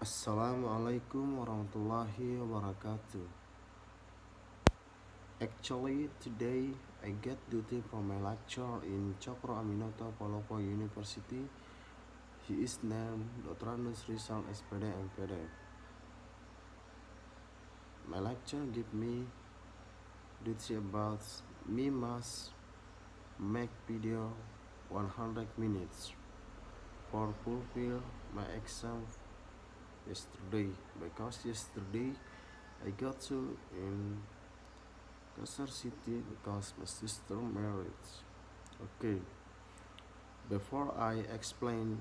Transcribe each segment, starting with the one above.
Assalamualaikum warahmatullahi wabarakatuh. Actually, today I get duty from my lecturer in Cokro Aminoto Palopo University. He is named Dr. Anus Rizal SPD MPD. My lecturer give me duty about me must make video 100 minutes for fulfill my exam yesterday, because yesterday I got to in Kasar City because my sister married. Okay, before I explain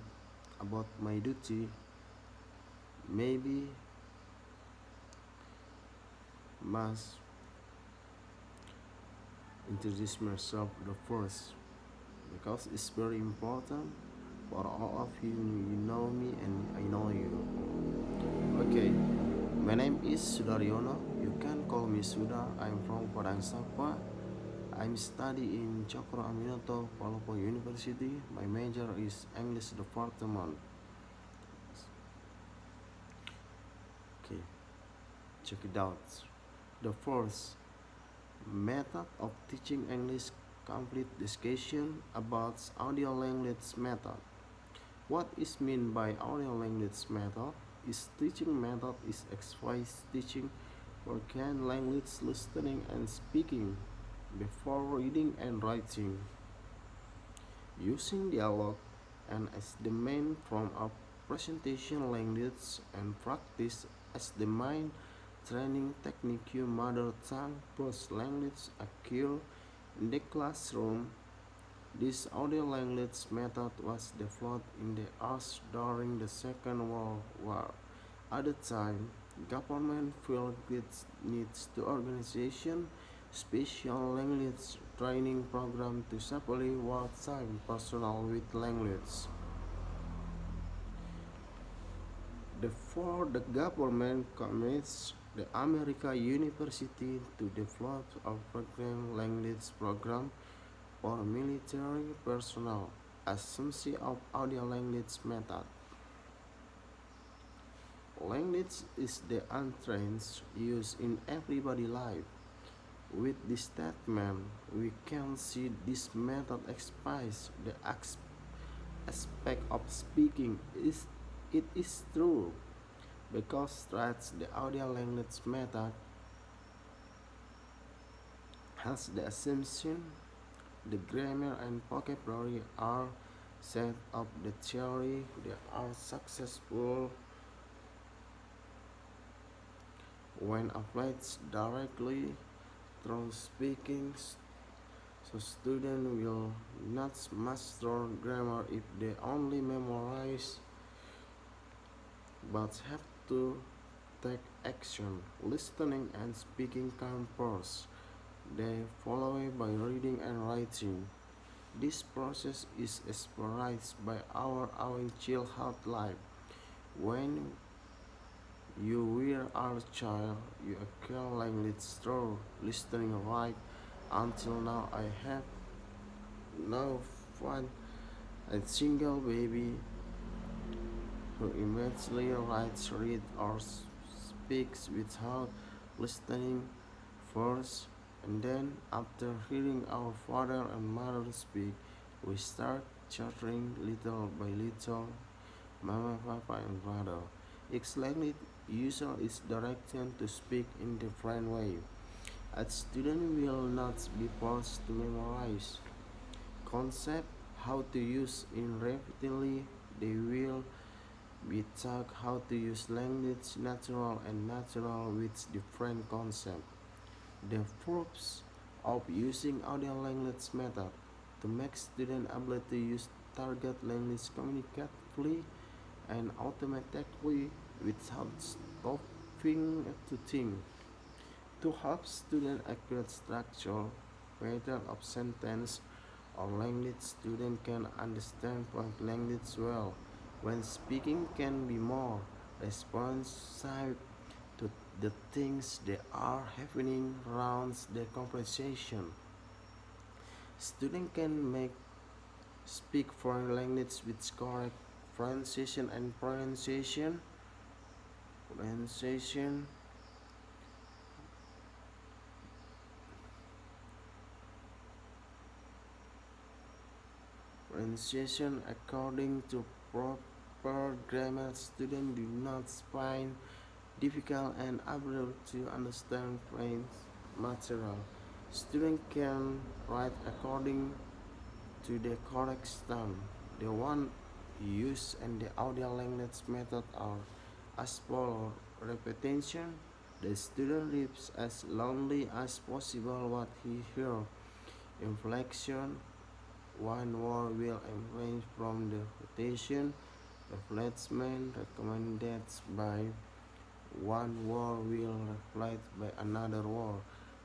about my duty, maybe must introduce myself the first, because it's very important for all of you. You know me and I know you. Okay, my name is Sudaryono. You can call me Sudar. I'm from Padang Sapa. I'm studying in Cokro Aminoto Palopo University. My major is English Department. Okay, check it out. The first method of teaching English, complete discussion about audio language method. What is meant by audio language method? Is teaching method is exercise teaching working language listening and speaking before reading and writing, using dialogue and as the main form of presentation language, and practice as the main training technique. Your mother tongue plus language occur in the classroom. This audio language method was developed in the arts during the Second World War. At the time, government felt great needs to organization special language training program to supply wartime personnel with language. Therefore, the government commits the American University to develop a program language program for military personnel, assumption of audio language method. Language is the untrained used in everyday life. With this statement, we can see this method express the aspect of speaking. It is true because threats the audio language method has the assumption the grammar and vocabulary are set of the theory. They are successful when applied directly through speaking, so students will not master grammar if they only memorize, but have to take action. Listening and speaking come first. They follow by reading and writing. This process is experienced by our own childhood life. When you were a child, you acquire language through listening, right? Until now, I have no found a single baby who immediately writes, reads, or speaks without listening first, and then after hearing our father and mother speak, we start chattering little by little, mama, papa, and brother. Each language user is directed to speak in different way. A student will not be forced to memorize concept how to use in repeatedly. They will be taught how to use language natural and natural with different concept. The purpose of using audio language method to make student able to use target language communicatively and automatically without stopping to think. To help student acquire structure, pattern of sentence or language, student can understand foreign language well. When speaking can be more responsive to the things that are happening around their conversation. Student can make speak foreign language with correct pronunciation and pronunciation. Pronunciation. Pronunciation according to proper grammar, students do not find difficult and abrupt to understand French material. Students can write according to the correct sound. The one used in the audio language method are as follows: repetition. The student repeats as loudly as possible what he hears. Inflection. One word will emerge from the repetition. Replacement recommended by one word will replaced by another word.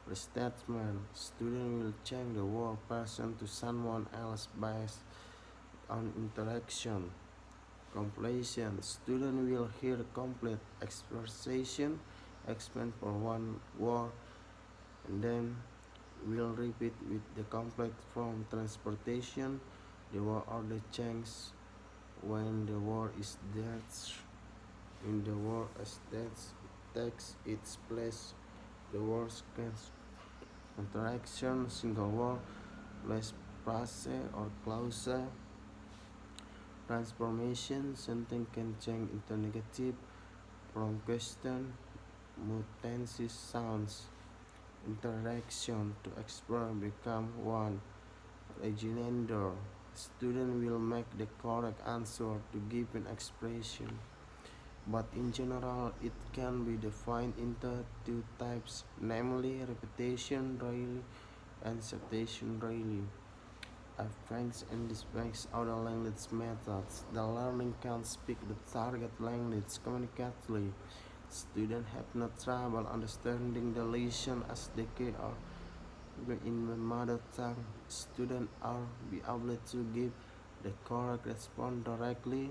Restatement. Student will change the word person to someone else based on interaction. Completion. Student will hear complete expression, expand for one word, and then will repeat with the complete form. Transportation. The word or the change when the word is detached. In the word as that takes its place, the words can interaction, single word, less phrase or clause. Transformation, something can change into negative from question, mood tenses sounds. Interaction, to explore become one. Rejoinder, student will make the correct answer to given expression. But in general, it can be defined into two types, namely repetition rarely and citation rarely. Affects and displays other language methods. The learning can speak the target language communicatively. Students have no trouble understanding the lesson as they are in the mother tongue. Students are be able to give the correct response directly.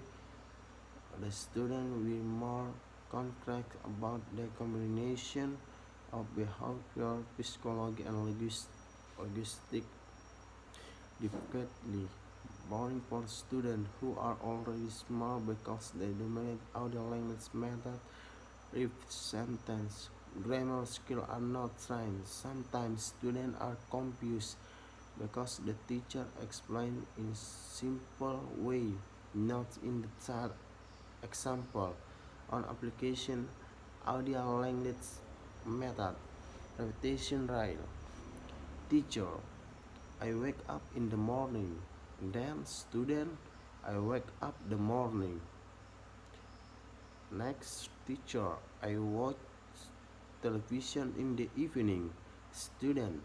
The student will be more concrete about the combination of behavior, psychology, and linguistic difficulty. Boring for students who are already smart because they dominate audio language method. If sentence grammar skills are not trained, sometimes students are confused because the teacher explains in simple way, not in the child example. On application audio language method. Repetition rail. Teacher, I wake up in the morning. Then student, I wake up the morning. Next teacher, I watch television in the evening. Student,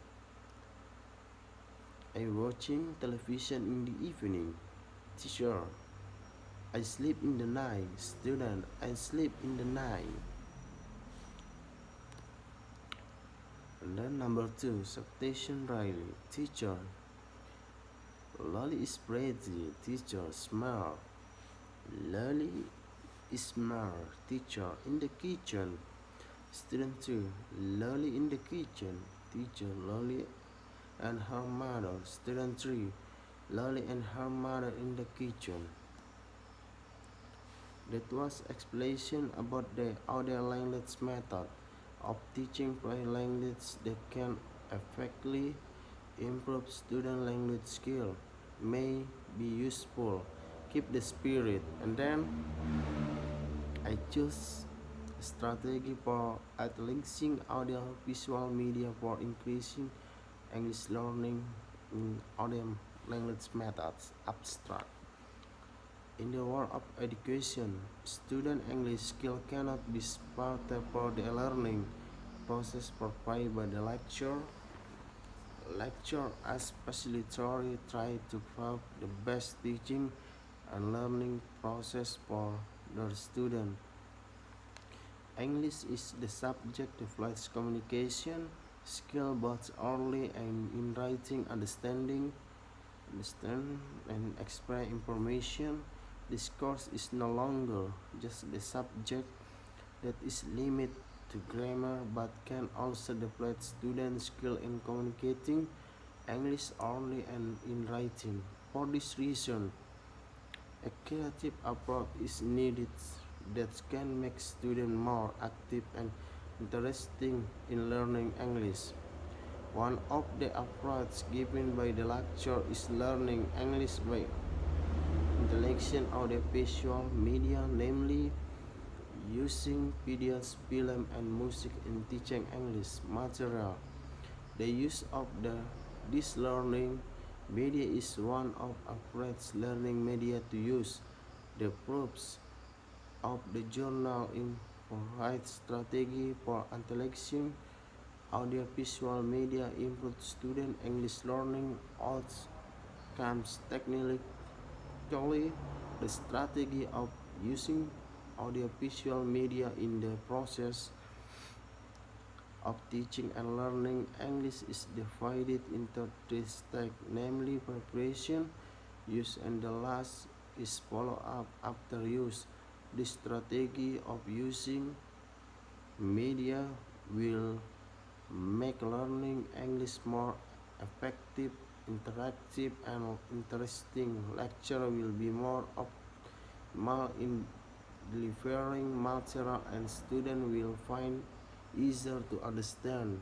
I watching television in the evening. Teacher, I sleep in the night. Student, I sleep in the night. And then number two, citation Riley. Teacher, Lolly is pretty. Teacher, smart. Lolly is smart. Teacher, in the kitchen. Student 2, Lolly in the kitchen. Teacher, Lolly and her mother. Student 3, Lolly and her mother in the kitchen. That was explanation about the audio language method of teaching foreign language that can effectively improve student language skill. May be useful. Keep the spirit. And then I choose strategy for utilizing audio visual media for increasing English learning in audio language methods. Abstract. In the world of education, student English skill cannot be supported for the learning process provided by the lecture. Lecture as facilitator try to provide the best teaching and learning process for the student. English is the subject of fluent communication skill both orally and in writing, understand and express information. This course is no longer just the subject that is limited to grammar but can also develop student skill in communicating English orally and in writing. For this reason, a creative approach is needed. that can make students more active and interested in learning English. One of the approaches given by the lecture is learning English by intellectual audiovisual media, namely using videos, film, and music in teaching English material. The use of this learning media is one of approach learning media to use. The proofs of the journal in provide strategy for intellectual audiovisual media improve student English learning outcomes technically. The strategy of using audiovisual media in the process of teaching and learning English is divided into three steps, namely preparation, use, and the last is follow-up after use. The strategy of using media will make learning English more effective, interactive, and interesting. Lecture will be more optimal in delivering material and students will find easier to understand.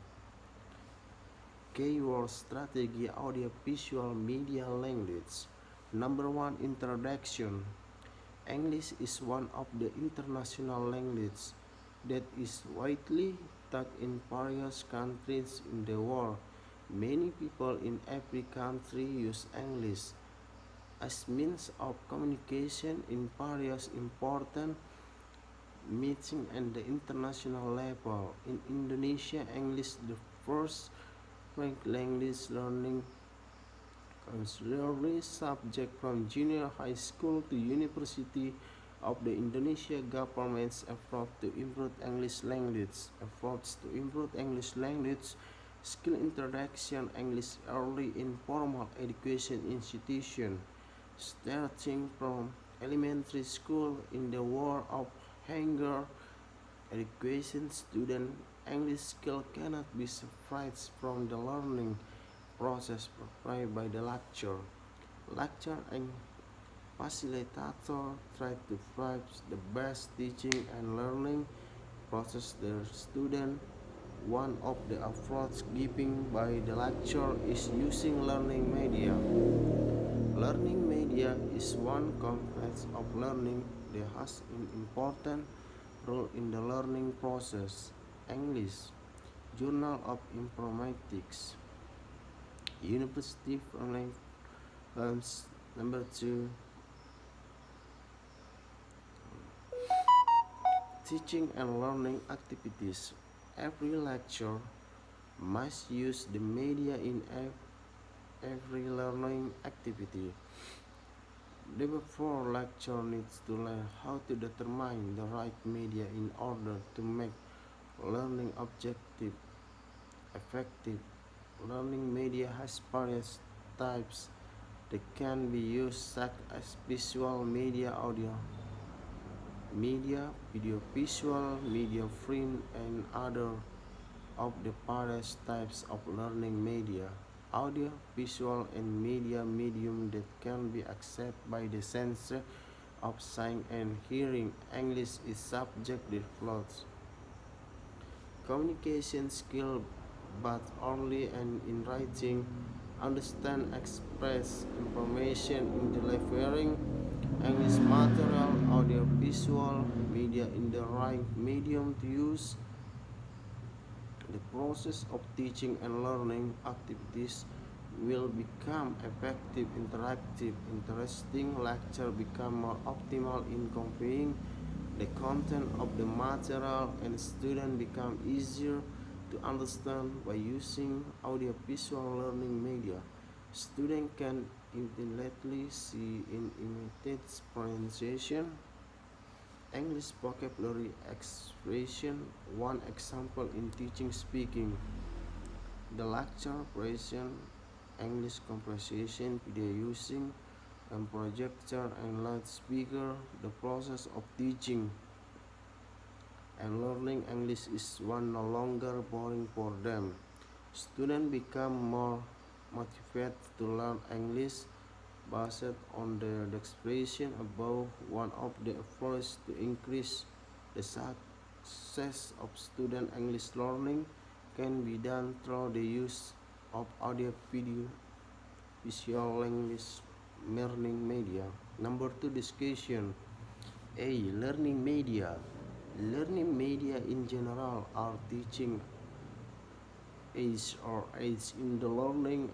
Keyword strategy audiovisual media language. Number one, introduction. English is one of the international languages that is widely taught in various countries in the world. Many people in every country use English as means of communication in various important meetings at the international level. In Indonesia, English is the first ranked language learning auxiliary subject from junior high school to university of the Indonesia government's effort to improve English language. Efforts to improve English language skill introduction English early in formal education institution, starting from elementary school. In the world of higher education, student English skill cannot be separated from the learning process provided by the lecture. Lecture and facilitator try to provide the best teaching and learning process their student. One of the approaches given by the lecture is using learning media. Learning media is one complex of learning that has an important role in the learning process. English, Journal of Informatics, University Online Films. Number two, teaching and learning activities. Every lecture must use the media in every learning activity. Therefore, lecture needs to learn how to determine the right media in order to make learning objective, effective. Learning media has various types that can be used, such as visual media, audio media, video visual media, print, and other of the various types of learning media. Audio, visual, and media medium that can be accessed by the sense of sight and hearing. English is subject that floats communication skill, but only and in writing. Understand, express information in delivering English material, audio, visual media in the right medium to use. The process of teaching and learning activities will become effective, interactive, interesting. Lecture become more optimal in conveying the content of the material, and students become easier to understand by using audiovisual learning media. Students can immediately see in imitate pronunciation, English vocabulary expression. One example in teaching speaking. The lecture present English conversation video using a projector and loudspeaker. The process of teaching and learning English is one no longer boring for them. Students become more motivated to learn English Based on the description above, one of the efforts to increase the success of student English learning can be done through the use of audio, video, visual language learning media. Number two, discussion. A. Learning media. Learning media in general are teaching aids in the learning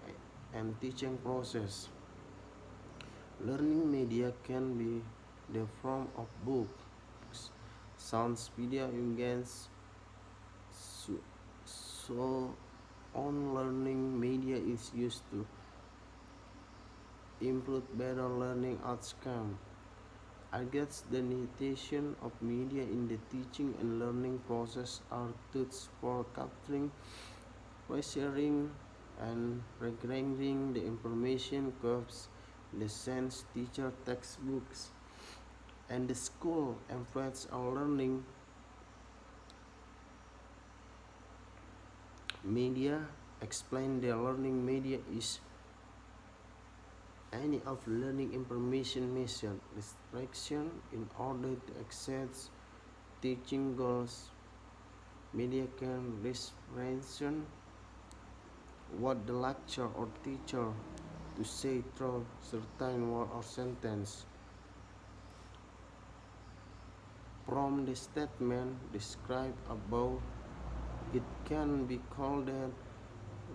and teaching process. Learning media can be the form of books, sounds, video, images, so on. Learning media is used to improve better learning outcome. I guess the limitation of media in the teaching and learning process are tools for capturing, sharing, and regarding the information curves, lessons, teacher textbooks, and the school emphasis on learning media. Explain the learning media is any of learning information method restriction in order to access teaching goals. Media can represent what the lecturer or teacher to say through certain word or sentence. From the statement described above, it can be called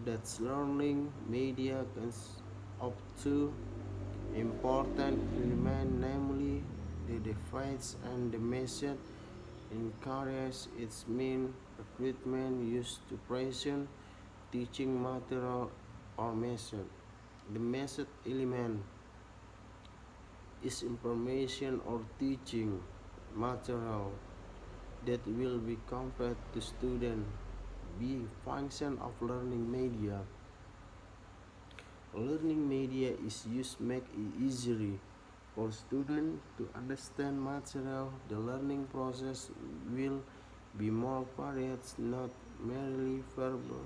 that learning media consists of two important elements, namely the device and the method. Encourage its main recruitment used to present teaching material or method. The method element is information or teaching material that will be conveyed to students. B. Function of learning media. Learning media is used to make it easier for students to understand material. The learning process will be more varied, not merely verbal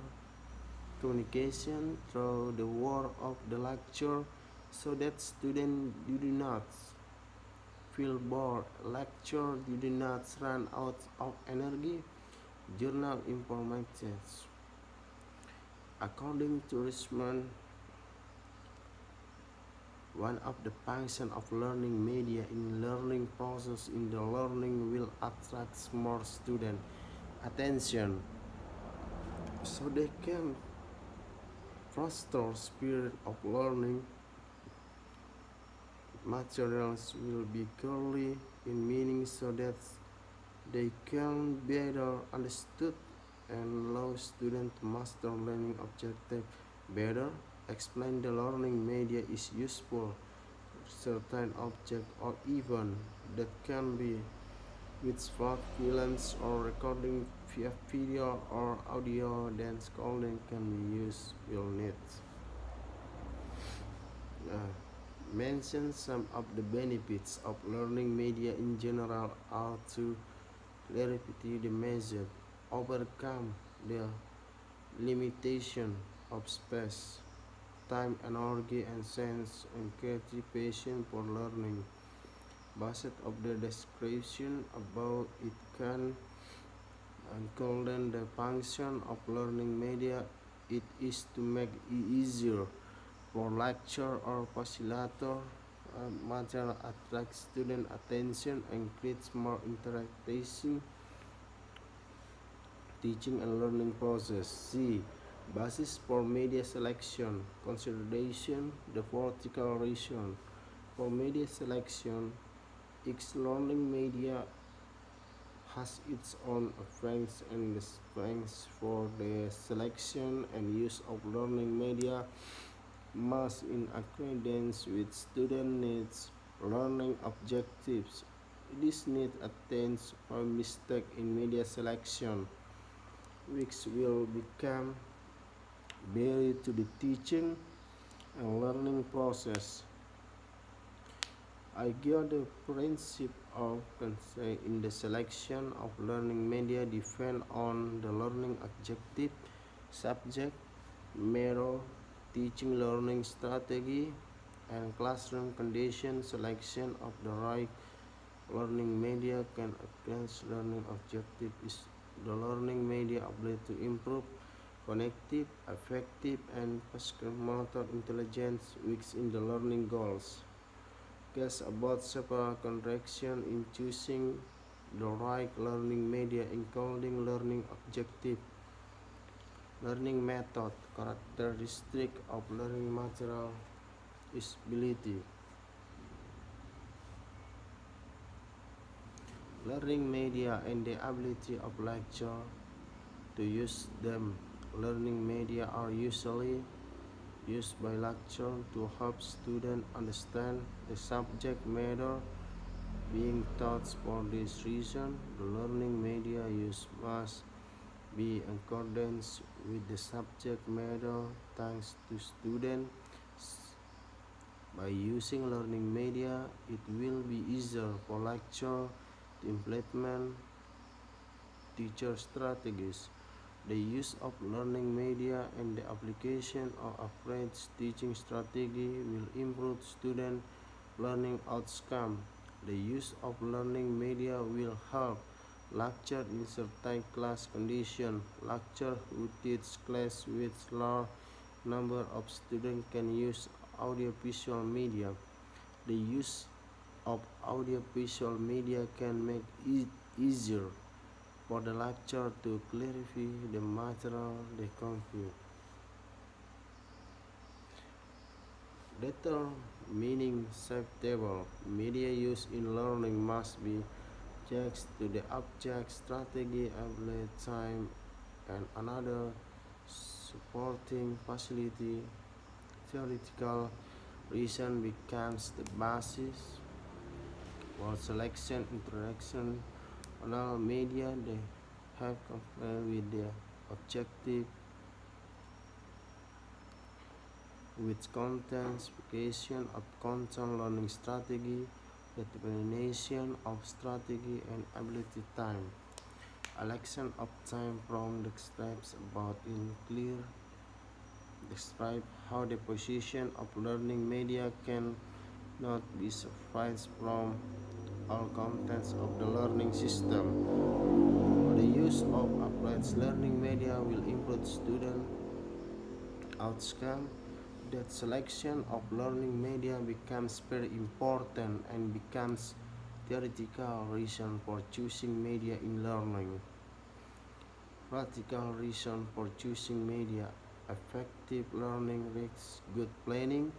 communication through the word of the lecture, so that students do not feel bored. Lecture do not run out of energy. Journal information. According to Richmond, one of the functions of learning media in learning process in the learning will attract more student attention, so they can foster spirit of learning. Materials will be clearly in meaning so that they can better understood and allow students to master learning objective better. Explain the learning media is useful for certain object or event that can be with short films or recording via video or audio. Then scrolling can be used will need. Mention some of the benefits of learning media in general are to clarify the method, overcome the limitation of space, time, energy, and sense, and create passion for learning. Based of the description above, it can conclude the function of learning media. It is to make it easier for lecturer or facilitator material attract student attention and creates more interactive teaching and learning process. C. Basis for media selection. Consideration the vertical region. For media selection, each learning media has its own strengths and strengths. For the selection and use of learning media must in accordance with student needs, learning objectives. This need attains by mistake in media selection, which will become barrier to the teaching and learning process. I give the principle of consent in the selection of learning media depend on the learning objective, subject, matter, teaching learning strategy, and classroom conditions. Selection of the right learning media can advance learning objective is the learning media ability to improve cognitive, affective, and motor intelligence within the learning goals. Guess about several corrections in choosing the right learning media, including learning objective, learning method, characteristic of learning material, usability. Learning media and the ability of lecture to use them. Learning media are usually used by lecture to help students understand the subject matter being taught. For this reason, the learning media used must be in accordance with the subject matter. Thanks to students, by using learning media, it will be easier for lecture to implement teacher strategies. The use of learning media and the application of approach teaching strategy will improve student learning outcome. The use of learning media will help lecture in certain class condition. Lecture who teach class with large number of students can use audiovisual media. The use of audiovisual media can make it easier for the lecturer to clarify the material they compute. Determining acceptable media use in learning must be checks to the object, strategy, ability, time, and another supporting facility. Theoretical reason becomes the basis for selection. Interaction on all media they have compared with their objective with content, specification of content, learning strategy, determination of strategy, and ability time. Election of time from the steps about in clear describe how the position of learning media can not be sufficed from all contents of the learning system. The use of applied learning media will improve student outcome. That selection of learning media becomes very important and becomes theoretical reason for choosing media in learning. Practical reason for choosing media. Effective learning risks good planning.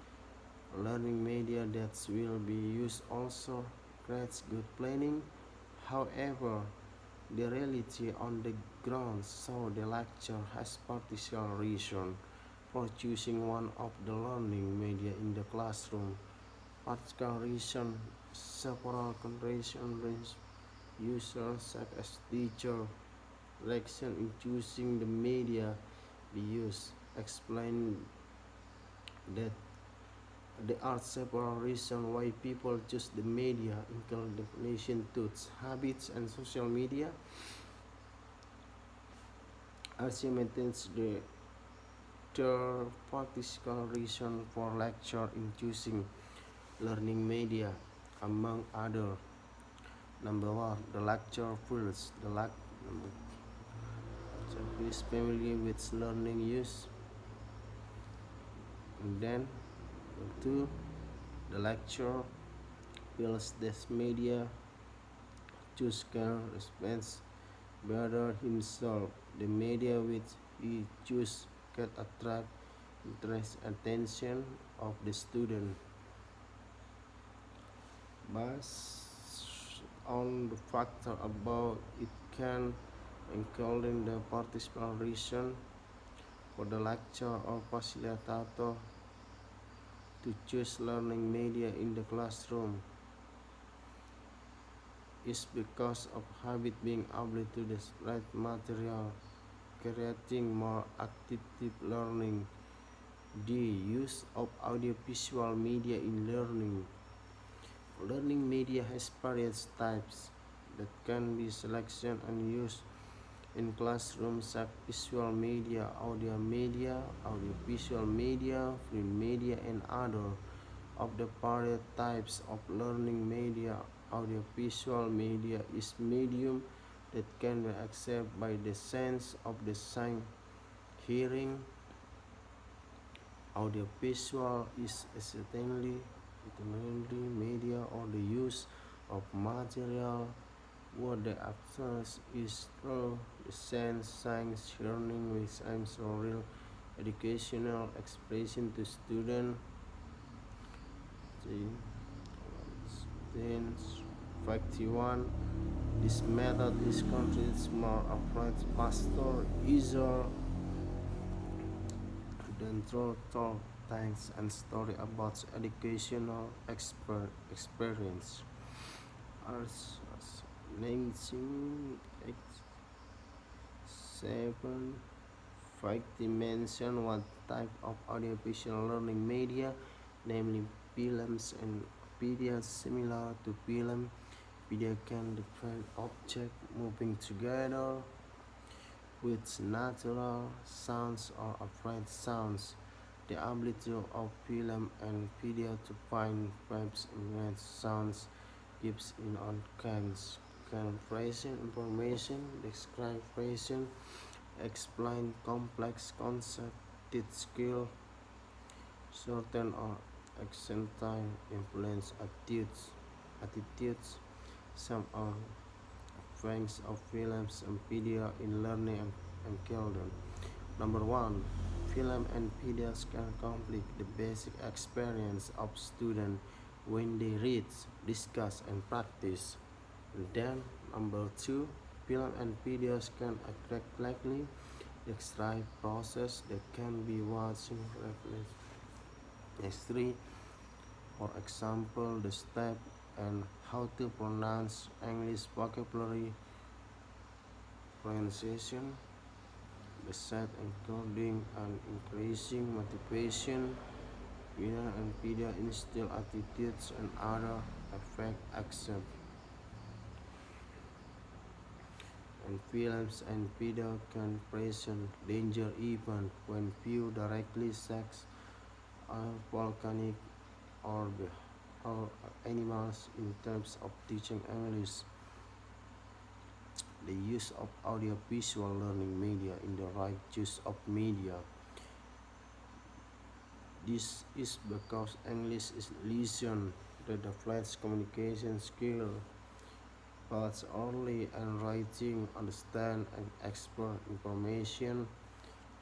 Learning media that will be used also creates good planning. However, the reality on the ground so the lecture has partial reason for choosing one of the learning media in the classroom. Partial reason several considerations users such as teacher direction in choosing the media be used. Explain that there are several reasons why people choose the media, including definition, tools, habits, and social media. Also maintains the third practical reason for lecture in choosing learning media, among other. Number one, the lecture first. The lecture is familiar with learning use. And then, two, the lecture feels this media choose can response better himself. The media which he choose can attract interest attention of the student. Based on the factor above, it can including the participant reason for the lecture or facilitator to choose learning media in the classroom is because of habit being able to describe material, creating more active learning. The use of audiovisual media in learning. Learning media has various types that can be selected and used in classrooms such visual media, audiovisual media, print media, and other. of the various types of learning media. Audiovisual media is medium that can be accessed by the sense of the sight, hearing. Audiovisual is essentially media or the use of material where the access is through the sense, science, learning with science or real educational expression to students. Then, fact 1. This method is considered more upfront, faster, easier than through talk, thanks and story about educational experience. As 1987 fact mention what type of audiovisual learning media, namely films and videos. Similar to film, video can depict objects moving together with natural sounds or apparent sounds. The ability of film and video to find frames, image, sounds gives in on calibration information, describe information, explain complex concepts, teach skill, certain or accentuate influence attitudes. Some are strengths of films and video in learning and children. Number one, film and videos can complete the basic experience of students when they read, discuss, and practice. And then, number two, film and videos can accurately describe process that can be watched in reference. Next three, for example, the step and how to pronounce English vocabulary, pronunciation, the set including and increasing motivation, video and video instill attitudes and other effect accept. And films and video can present danger even when viewed directly sex volcanic or animals. In terms of teaching English, the use of audiovisual learning media in the right use of media. This is because English is lesson that reflects communication skill, but only and writing, understand and export information.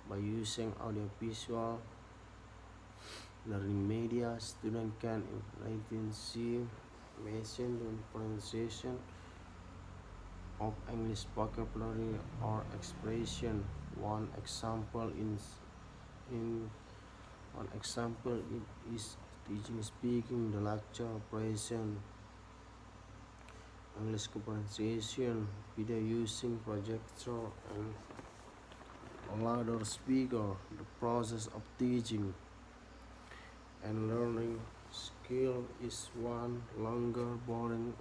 By using audiovisual learning media, students can see, mention and pronunciation of English vocabulary or expression. One example in one example it is teaching speaking, the lecture present English pronunciation, video using projector and louder speaker. The process of teaching and learning skill is one longer boring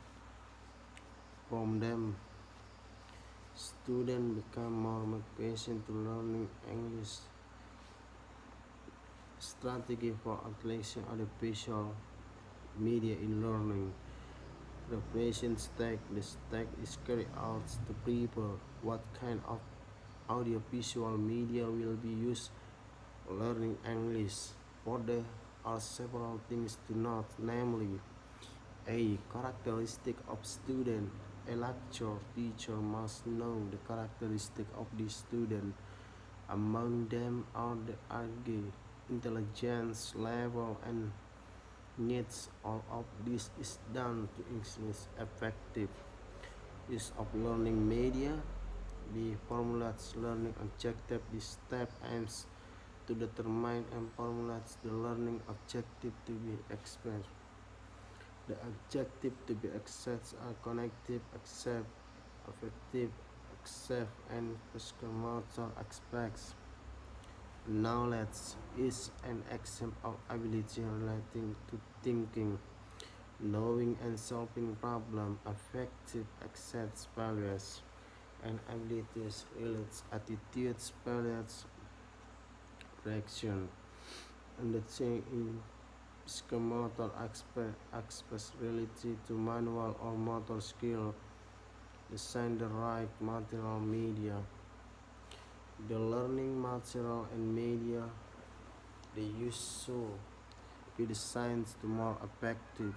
from them. Students become more motivated to learning English. Strategy for application of the visual media in learning. Preparation step. The step is carried out to prepare what kind of audiovisual media will be used learning English. For there are several things to note, namely a characteristic of student. A lecture teacher must know the characteristic of the student. Among them are the age, intelligence level, and needs. All of this is done to increase effective use of learning media. The formulates learning objective. This step aims to determine and formulates the learning objective to be expressed. The objective to be accessed are cognitive, accept, affective, accept, and psychomotor aspects. Knowledge is an example of ability relating to thinking, knowing and solving problems. Affective accepts values and abilities relates attitudes, values, reaction, understanding psychomotor accessibility to manual or motor skill, design the right material media. The learning material and media they use should be designed to more effective.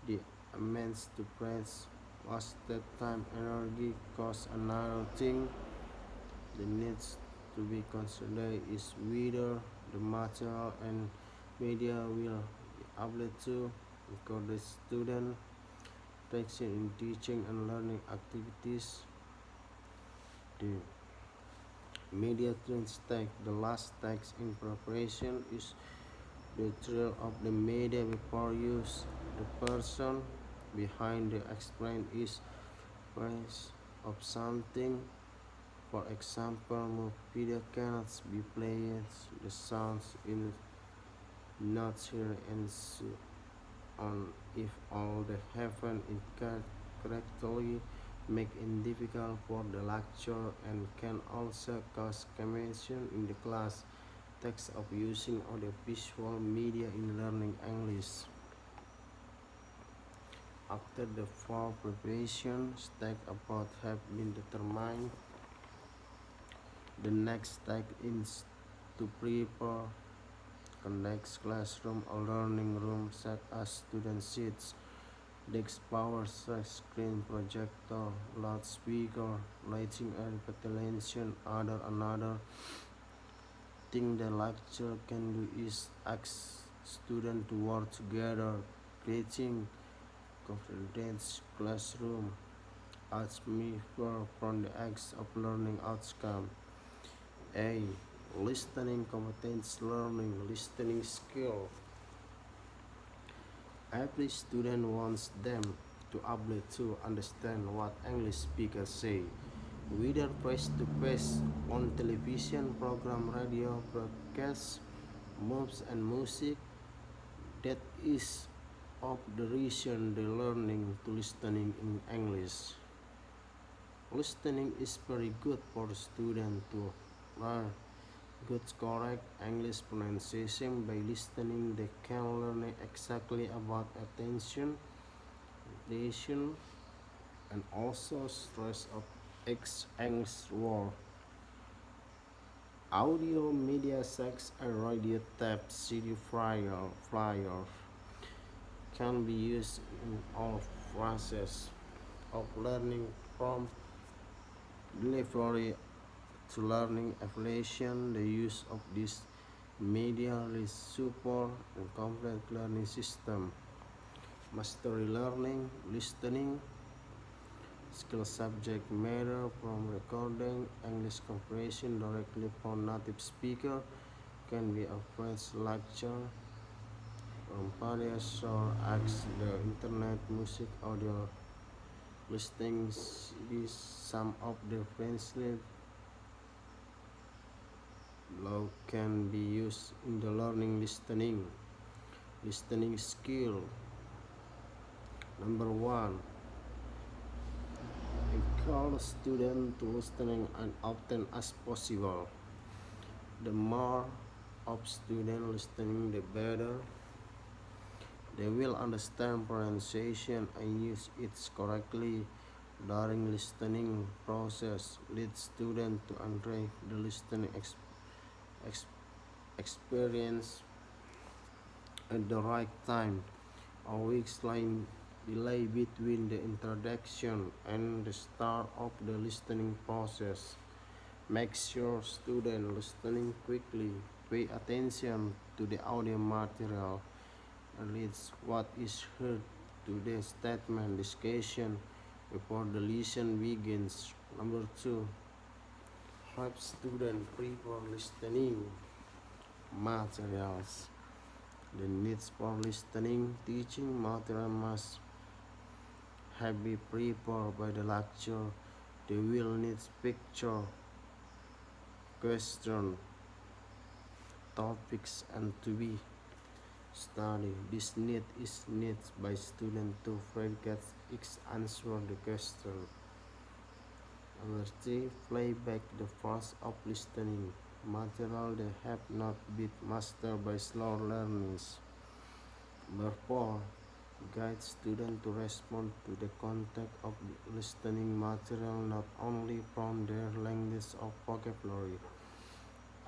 The immense to press wasted time, energy, cost. Another thing that needs to be considered is whether the material and media will be able to encourage student traction in teaching and learning activities. The media trends take the last text in preparation is the thrill of the media before use. The person behind the explain is price of something. For example, movie video cannot be played. The sounds in not here and so on if all the happen correctly make it difficult for the lecturer and can also cause confusion in the class text of using audiovisual media in learning English. After the fall preparation stage about have been determined, the next step is to prepare connects classroom or learning room such as student seats, desk power screen projector, loudspeaker, lighting and ventilation. Another thing the lecturer can do is ask students to work together, creating confidence classroom atmosphere from the acts of learning outcome. A. Listening competence learning listening skill. Every student wants them to able to understand what English speakers say, whether face to face on television program, radio broadcasts, movies and music. That is of the reason they learning to listening in English. Listening is very good for the student to learn good correct English pronunciation. By listening they can learn exactly about attention, attention and also stress of English word. Audio media sex and radio tape CD flyers can be used in all phases of learning from delivery to learning evaluation. The use of this media is support and complex learning system. Mastery learning, listening, skill subject matter from recording, English comprehension directly from native speaker can be a French lecture from Paris or access the internet, music, audio listings is some of the French law can be used in the learning listening skill. Number one, encourage student to listening as often as possible. The more of student listening the better they will understand pronunciation and use it correctly. During listening process lead student to enjoy the listening ex- experience at the right time. A week's line delay between the introduction and the start of the listening process. Make sure student listening quickly. Pay attention to the audio material and reads what is heard to the statement discussion before the lesson begins. Number two, help student prepare listening materials. The needs for listening teaching material must have been prepared by the lecturer. They will need picture, question, topics and to be studied. This need is needed by student to forget each answer the question. Number three, play back the force of listening material that have not been mastered by slow learners. Number 4. Guide students to respond to the content of the listening material not only from their language or vocabulary.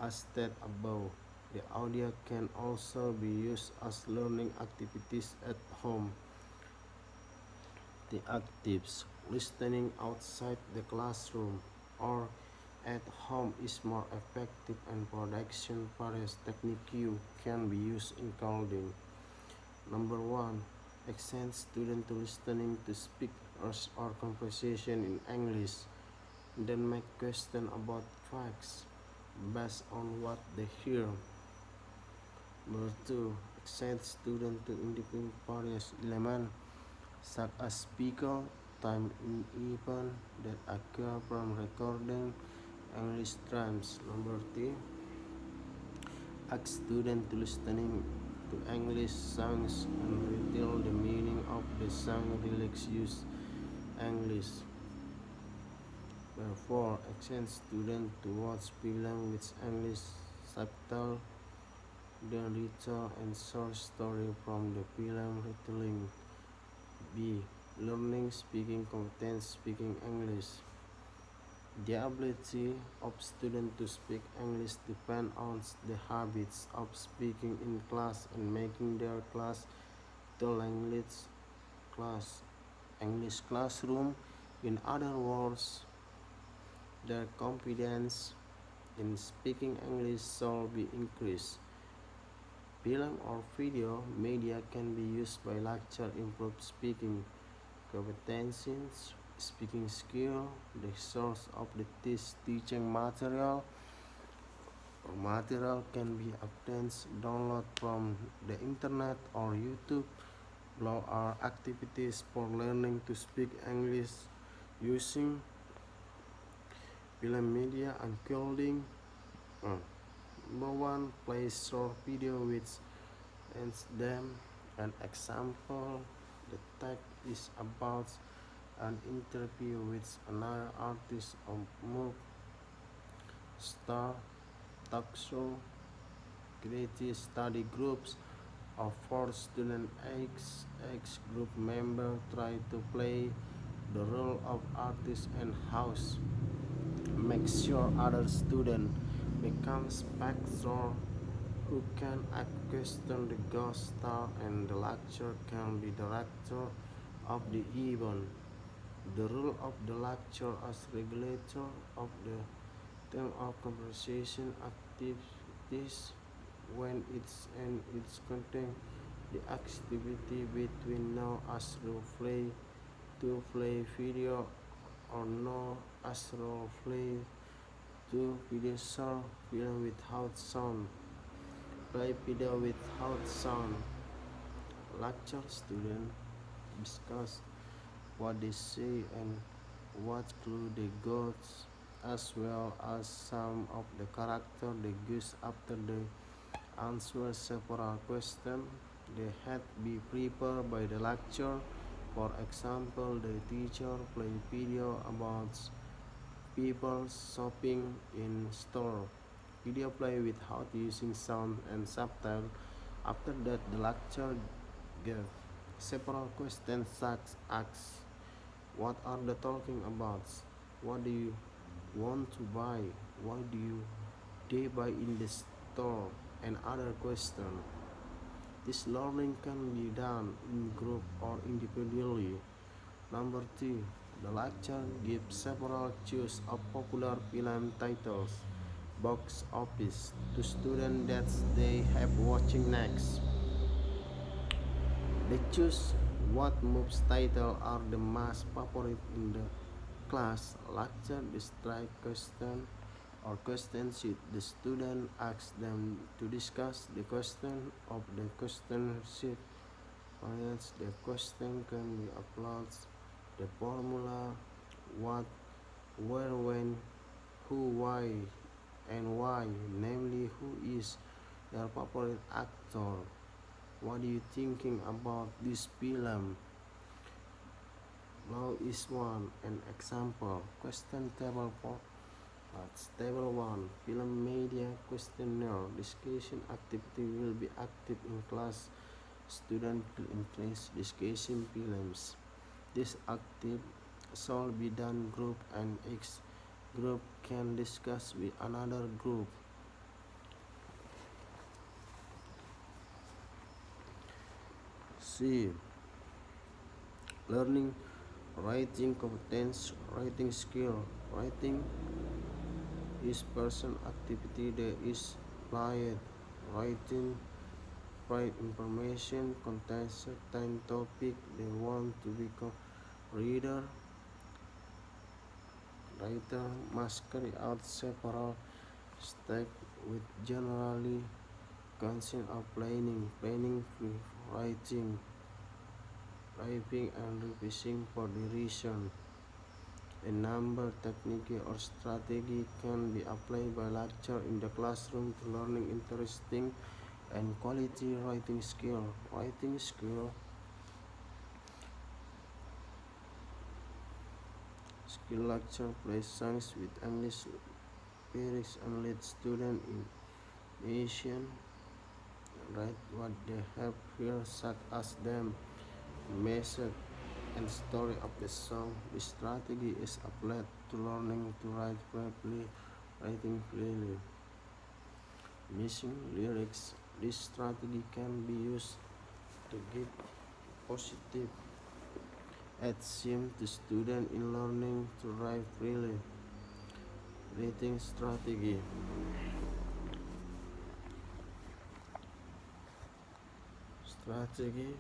As stated above, the audio can also be used as learning activities at home. The actives listening outside the classroom or at home is more effective and production various techniques can be used including number 1. Extend student to listening to speak or conversation in English, then make question about facts based on what they hear. Number 2. Extend student to independent various elements such as speaker, time in event that occur from recording English drums. Number 3. Ask students to listening to English songs and retell the meaning of the song lyrics use English. Therefore, exchange students to watch film with English subtitle, then retell and short story from the film retelling. B. Learning speaking competence speaking English. The ability of students to speak English depends on the habits of speaking in class and making their class the language class, English classroom. In other words, their confidence in speaking English shall be increased. Film or video media can be used by lecture improve speaking competencies, speaking skill. The source of the teaching material or material can be obtained download from the internet or YouTube. Blog are activities for learning to speak English using film media and coding. Number 1. Play short video which ends them. An example, the text is about an interview with another artist on Move Star Talk Show. Creative study groups of 4 student each group member try to play the role of artist and host. Make sure other student become spectator who can ask question the ghost star and the lecturer can be director of the event. The role of the lecturer as regulator of the theme of conversation activities when it's and its content the activity between now as role play to play video or no as role play to video short film without sound. Play video without sound. Lecture student discuss what they say and what clue they got, as well as some of the character they use after they answer several questions. They had be prepared by the lecturer. For example, the teacher play video about people shopping in store. Video play without using sound and subtitle. After that, the lecturer gave several questions such as what are they talking about? What do you want to buy? Why do you they buy in the store? And other questions. This learning can be done in group or individually. Number 2. The lecture gives several choice of popular film titles, box office, to students that they have watching next. They choose what movies title are the most popular in the class. Lecture the strike question or question sheet. The student asks them to discuss the question of the question sheet. Hence, the question can be applied the formula what, where, when, who, why, and why, namely who is their favorite actor. What are you thinking about this film? Now is one an example. Question table for table 1. Film media questionnaire. Discussion activity will be active in class Students will interest discussion films. This active shall be done group and each group can discuss with another group. C. Learning writing competence, writing skill. Writing is person activity that is applied. Writing provide information contains certain topic they want to become reader. Writer must carry out several steps with generally consist of planning, writing, typing and revising for the reason. A number technique or strategy can be applied by lecture in the classroom to learning interesting and quality writing skill. Writing skill lecture plays songs with English lyrics and lead student in Asian write what they have here such as them, message and story of the song. This strategy is applied to learning to write properly, writing clearly. Missing lyrics. This strategy can be used to give positive action to students in learning to write freely. Reading strategy. Strategy.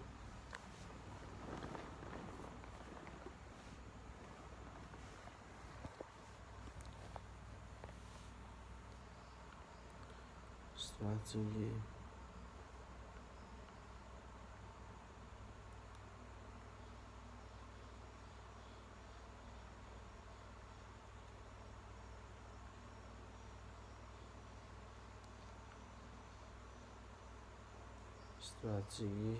Strategy. Strategy.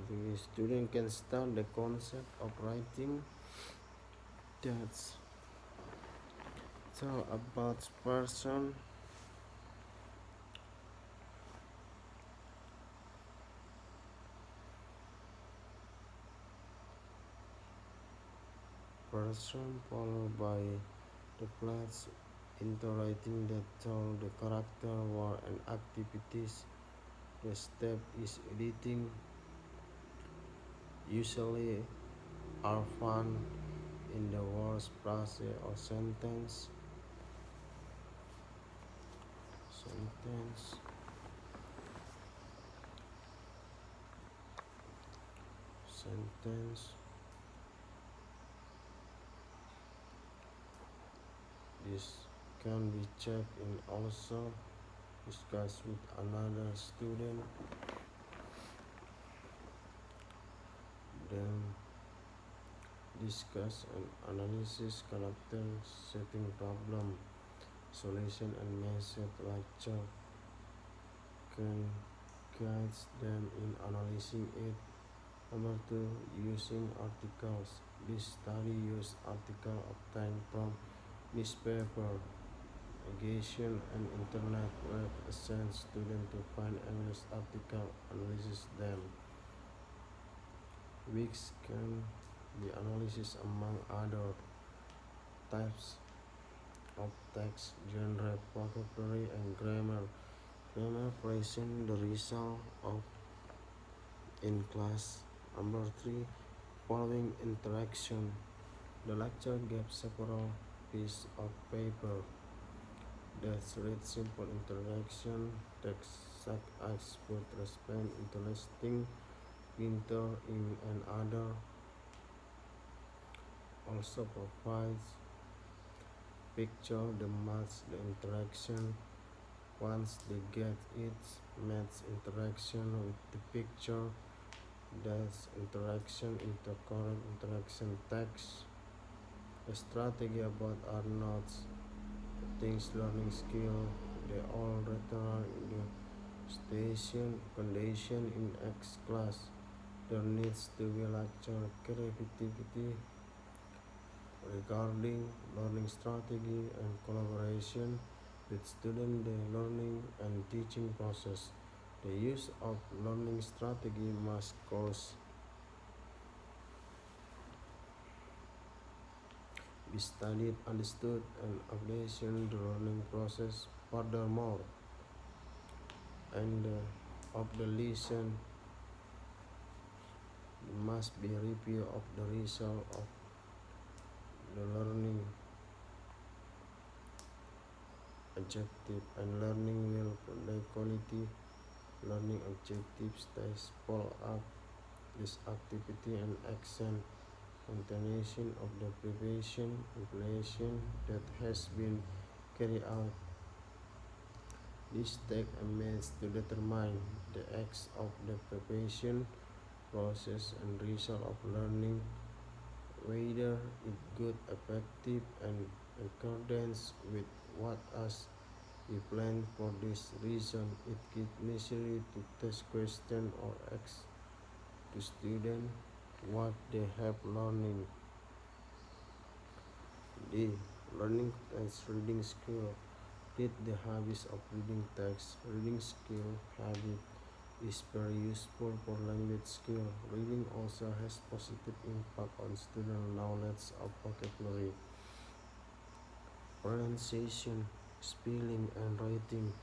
The student can start the concept of writing that's tell about person followed by the plots into writing that tell the character, work and activities. The step is editing. Usually are found in the words, phrase or sentence, sentence. This can be checked and also discussed with another student. Then discuss and analysis character, setting problem, solution and method. Lecture can guide them in analyzing it. Number 2. Using articles. This study used articles obtained from newspaper, magazine and internet web assigns students to find English article, analyze them. Which can be analysis among other types of text, genre, vocabulary and grammar. Grammar present the result of in class. Number 3. Following interaction. The lecture gave several pieces of paper that read simple interaction text such as food, respond, interesting, winter, in and other. Also provides picture the match the interaction. Once they get it, match interaction with the picture. That's interaction into correct interaction text. A strategy about are not things learning skill. They all return in the station condition in X class. There needs to be lecture creativity regarding learning strategy and collaboration with student the learning and teaching process. The use of learning strategy must cause be studied, understood, and application the learning process. Furthermore, and of the lesson must be review of the result of the learning objective and learning will produce quality learning objectives that follow up this activity and action continuation of the preparation implementation that has been carried out. This take a means to determine the acts of the preparation process and result of learning, whether it good, effective, and accordance with what us we plan. For this reason, it is necessary to test question or ask to students what they have learning. D. Learning as reading skill. Read the habits of reading text. Reading skill habit is very useful for language skill. Reading also has positive impact on student knowledge of vocabulary, pronunciation, spelling, and writing.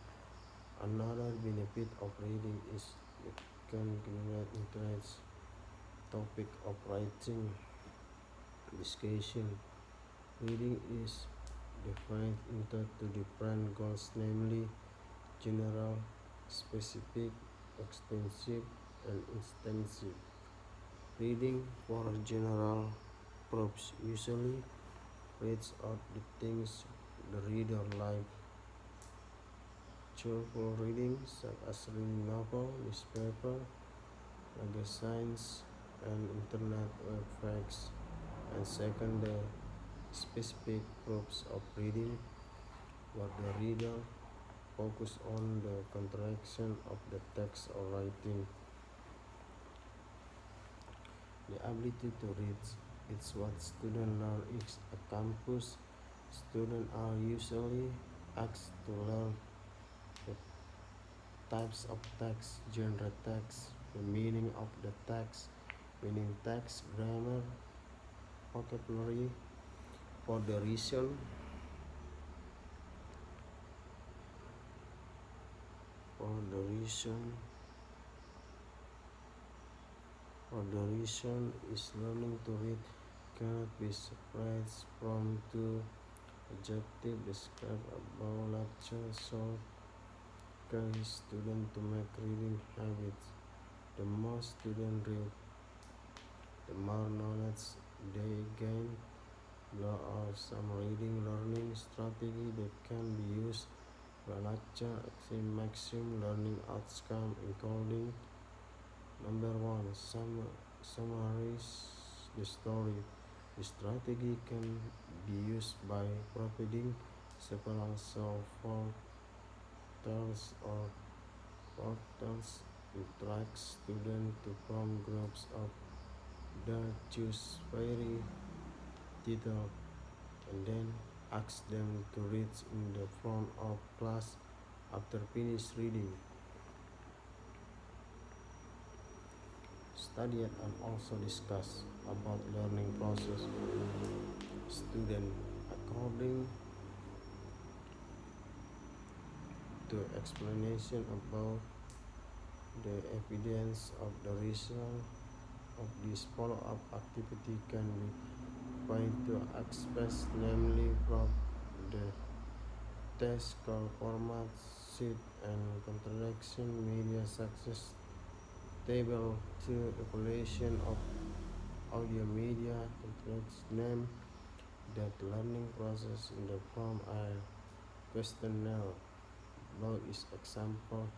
Another benefit of reading is it can generate interest topic of writing discussion. Reading is divided into two different goals, namely general, specific, extensive, and intensive. Reading for general purpose usually reads out the things the reader likes. Cheerful reading such as reading novel, newspaper, magazines, and internet websites. And second, the specific groups of reading, where the reader focus on the contraction of the text or writing. The ability to read is what students learn is a campus. Students are usually asked to learn the types of text, genre text, the meaning of the text, meaning text, grammar, vocabulary. For the reason for the reason for the reason is learning to read cannot be separated from two adjectives described above. Lecture so encourage students to make reading habits. The more students read, the more knowledge they gain. There are some reading learning strategies that can be used by lecture achieve maximum learning outcome, including number one, summarize the story. The strategy can be used by providing several portals or portals instruct students to form groups of the choose very detailed and then ask them to read in the front of class after finish reading. Study and also discuss about learning process. Student according to explanation about the evidence of the result of this follow-up activity can be find to express, namely from the test call format, sheet, and contraction media success table to evaluation of audio media complex name that learning process in the form a questionnaire. Below is example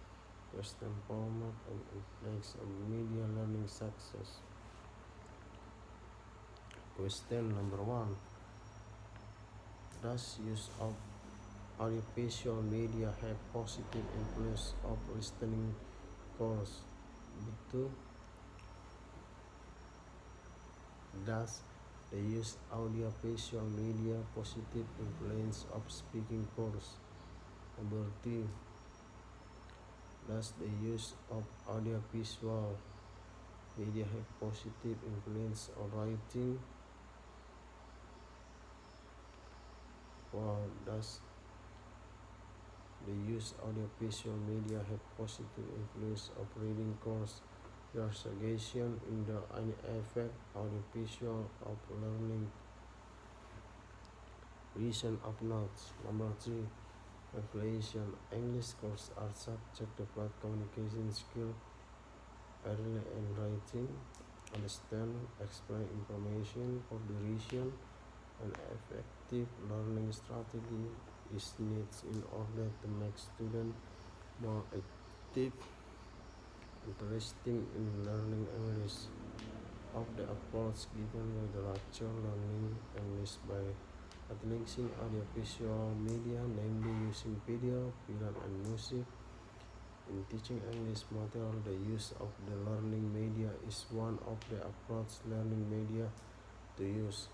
question format and complex of media learning success. Question number one. Does use of audiovisual media have positive influence of listening course? B2. Does the use audiovisual media positive influence of speaking course? Number 3. Does the use of audiovisual media have positive influence on writing? Or does the use audiovisual media have positive influence of reading course? Investigation in the any effect audiovisual of learning. Reason of notes. Number 3. Evaluation. English courses are subject to broad communication skill, early and writing, understand, explain information for duration, an effective learning strategy is needed in order to make students more active, interesting in learning English. Of the approach given by the lecture learning English by utilizing audiovisual media, namely using video, film, and music. In teaching English material, the use of the learning media is one of the approach learning media to use.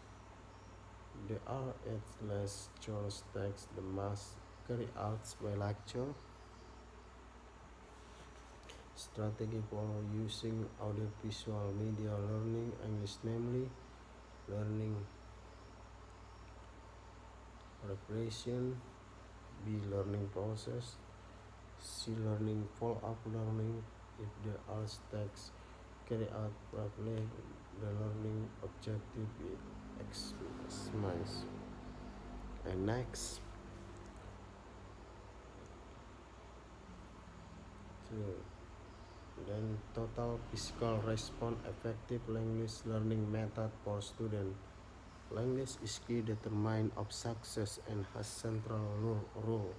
There are at lecture text the must carry out by lecture strategy for using audiovisual media learning English, namely learning preparation, B. Learning process, C. Learning follow-up learning. If the arts text carry out properly, the learning objective is maximized. And next, then total physical response effective language learning method for student. Language is key determinant of success and has central role,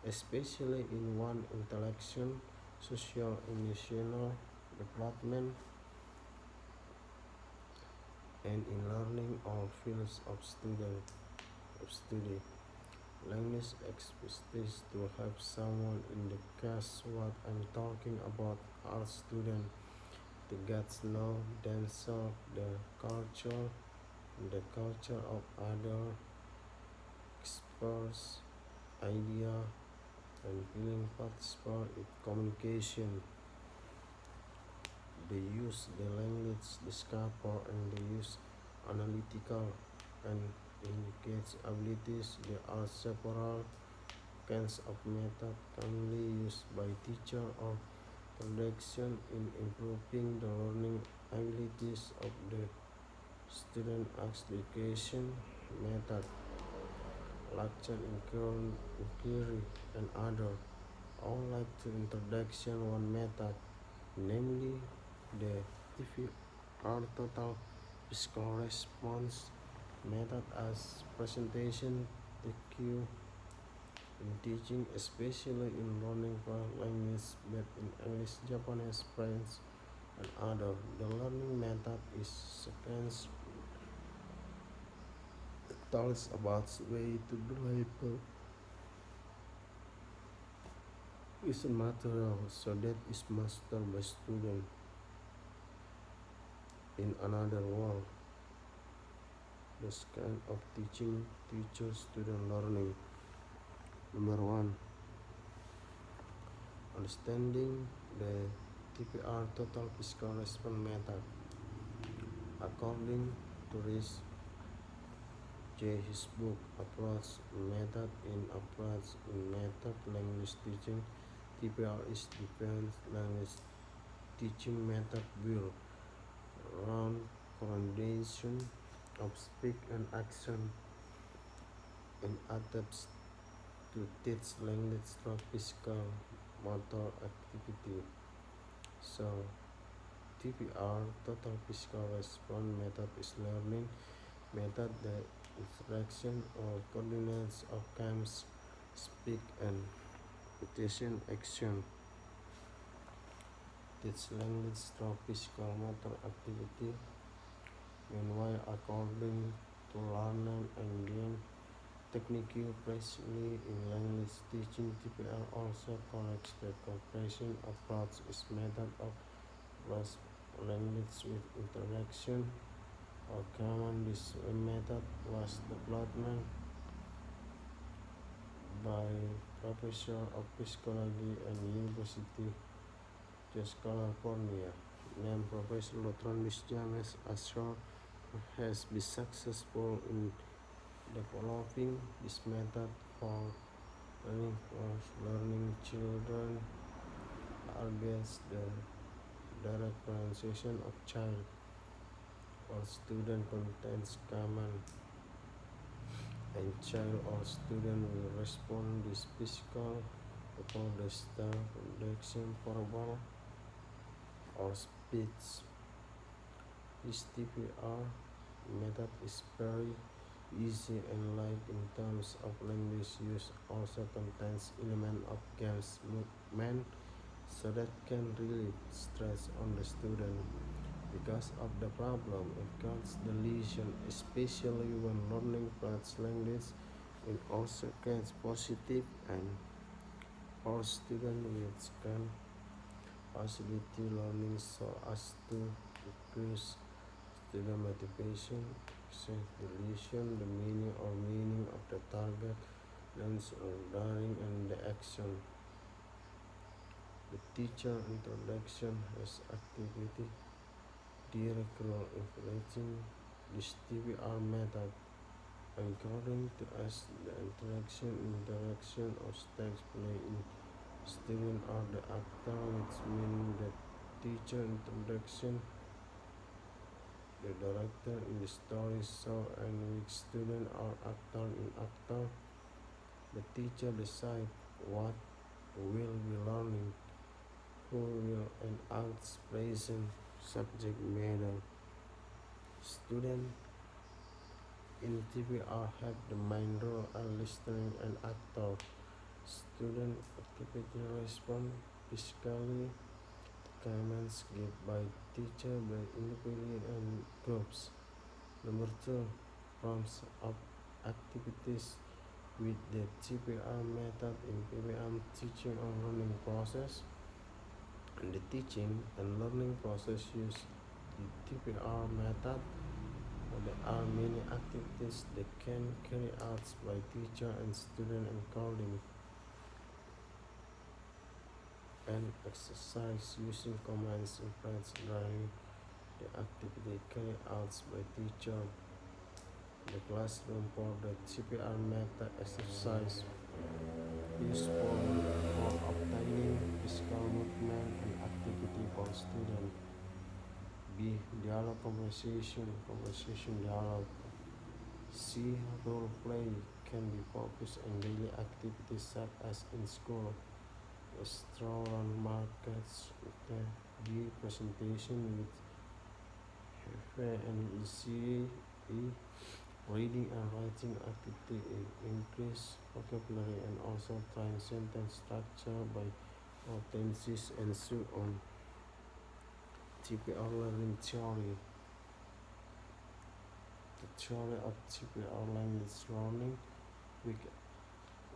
especially in one intellectual, social, emotional development, and in learning all fields of study. Language expertise to help someone in the case what I'm talking about are students to get to know themselves, the culture of other, express idea and feeling participate in communication. They use the language discover and they use analytical and engage abilities. There are several kinds of method commonly used by teacher or production in improving the learning abilities of the student. Education method, lecture, inquiry, and other. I would like to introduction one method, namely the TVR total physical response method as presentation technique in teaching, especially in learning foreign language, but in English, Japanese, French, and other. The learning method is sequence talks about way to deliver is material so that is mastered by student in another world. This kind of teaching teacher student learning. Number 1. Understanding the TPR total physical response method. According to Rhys J. his book Approach Method in Approach Method Language Teaching, TPR is defined language teaching method built around coordination of speech and action and adapts to teach language through physical motor activity. So TPR total physical response method is learning method that instruction or coordinates of comes speak and repetition action. Teach language through physical motor activity. Meanwhile, according to learner and gain Technique precisely in language teaching, TPR also corrects the compression approach is method of cross language with interaction. A common this method was developed by professor of psychology at University of California named Professor Lotronus James Ashore has been successful in developing this method for learning children against the direct pronunciation of child or student contains command and child or student will respond this physical before the start production verbal or speech. This TPR method is very easy and light in terms of language use, also contains element of games movement so that can relieve stress on the student. Because of the problem, it causes the lesion, especially when learning French language. It also gets positive and for students with can facility learning so as to increase student motivation, set the lesion, the meaning of the target, lens or learning and the action. The teacher introduction has activity direct role influencing this TPR method. According to us, the interaction of stage play in student are the actor, which means that teacher introduction, the director in the story show, and which student are actor in actor. The teacher decide what will be learning, who will and acts present subject matter. Student in TPR have the main role as listening and actor. Student activity respond physically to comments given by teacher by individual and groups. Number two, forms of activities with the TPR method in PPM teaching and learning process. In the teaching and learning process use the TPR method. There are many activities that can carry out by teacher and student including an exercise using commands in French during the activity carried out by teacher. The classroom for the TPR method exercise useful for obtaining physical movement and activity for students. B. Dialogue conversation dialogue. C. Role play can be focused on daily activities such as in school, restaurant, markets. D. Presentation with and C. Reading and writing activity increase vocabulary and also train sentence structure by tenses and so on. TPR learning theory. The theory of TPR language learning, which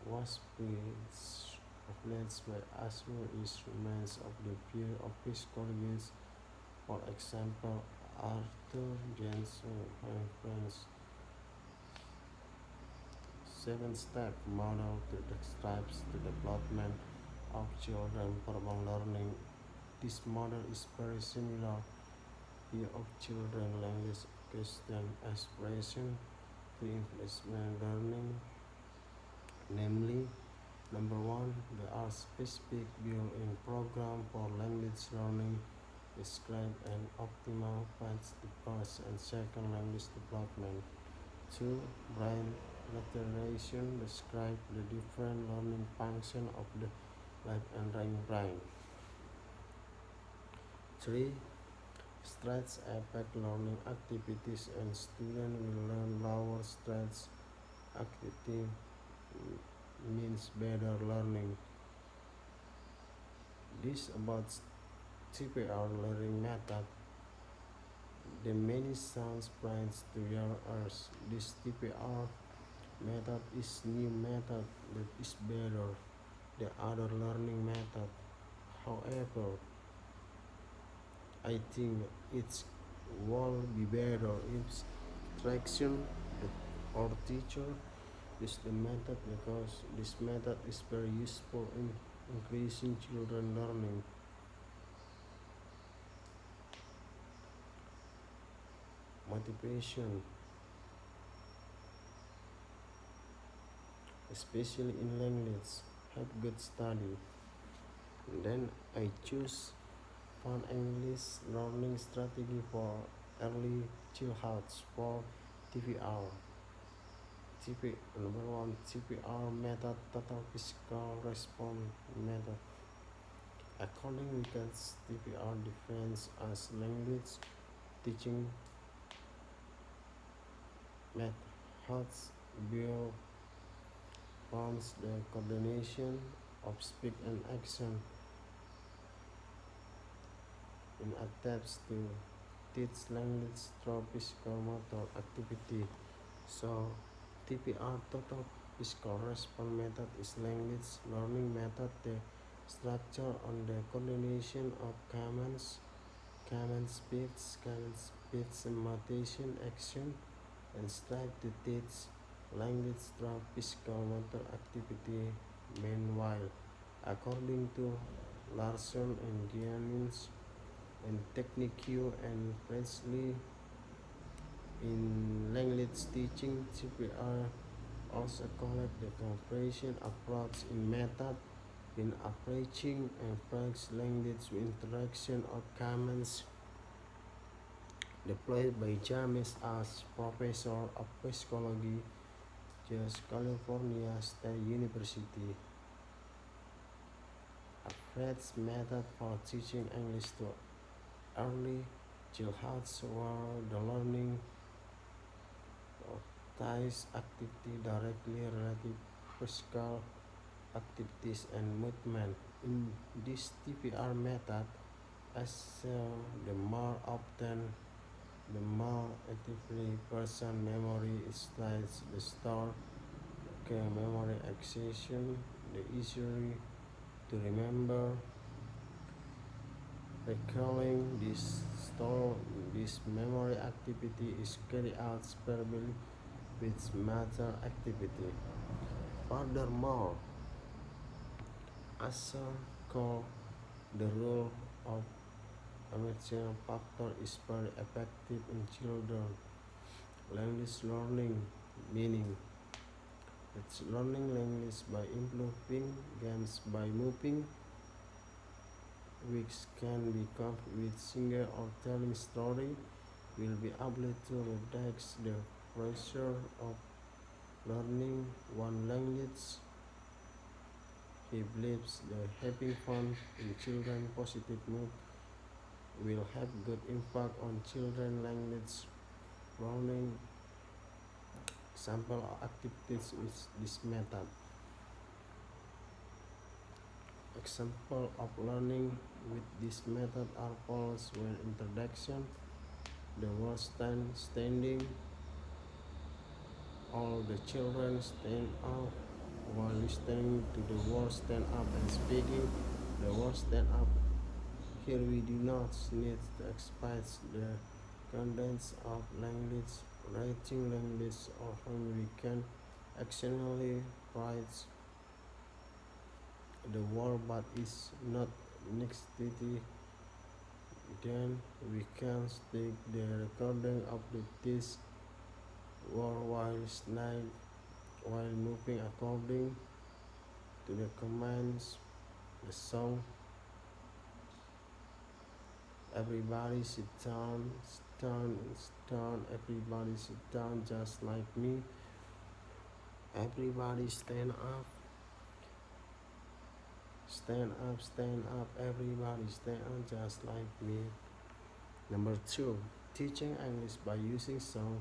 was placed by Ashmore is remains of the view of psychologists. For example, Arthur Jensen and friends 7-step model to describes the development of children verbal learning. This model is very similar here of children language question expression to implicit learning. Namely, number one, there are specific built-in program for language learning describe an optimal path to first and second language development. Two, brain lateralization describe the different learning function of the left and right brain. Three, stress affect learning activities and students will learn lower stress activity means better learning. This about TPR learning method. The many sounds points to your ears. This TPR method is new method that is better than other learning method. However, I think it will be better if instruction or teacher use the method because this method is very useful in increasing children learning. Motivation, especially in language, help good study. Then I choose fun English learning strategy for early childhoods for TPR. Number one, TPR method, total physical response method. According to TPR defines as language teaching methods build forms the coordination of speech and action in attempts to teach language through physical motor activity. So TPR total physical response method is language learning method that structure on the coordination of command speech, imitation, action, and strive to teach language through physical motor activity. Meanwhile, according to Larson and Giannins and Technique and Presley, in language teaching, CPR also collect the comparison approach in method in approaching and practice language interaction of commands deployed by James as professor of psychology at California State University. A Fred's method for teaching English to early childhoods where the learning of ties activity directly related physical activities and movement. In this TPR method, as the more often the more actively person memory is slides the store memory accession, the easier to remember. Recalling this memory activity is carried out parallel with matter activity. Furthermore, Asser called the role of amateur factor is very effective in children language learning, meaning it's learning language by improving games by moving, which can be coupled with singing or telling story, will be able to reduce the pressure of learning one language. He believes that having fun in children positive mood will have good impact on children language learning. Example of activities with this method. Example of learning with this method are follows when introduction, the word standing, all the children stand up while listening to the word stand up and speaking the word stand up. Here we do not need to express the contents of language, writing language, or when we can accidentally write the word but is not necessity, then we can take the recording of this word while moving according to the commands. The song everybody sit down, everybody sit down just like me. Everybody stand up, everybody stand up just like me. Number 2, teaching English by using song.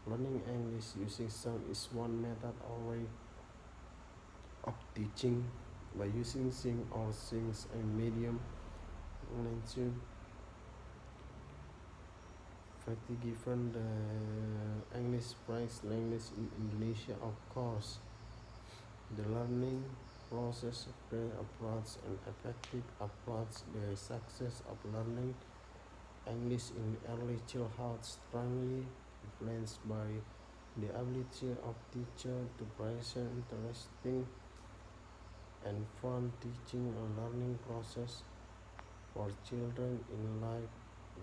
Learning English using song is one method or way of teaching by using sing or sings a medium. Fact given the English prize language in Indonesia, of course, the learning process, great approach and effective approach, the success of learning English in early childhood strongly influenced by the ability of teacher to present interesting and fun teaching and learning process for children in life.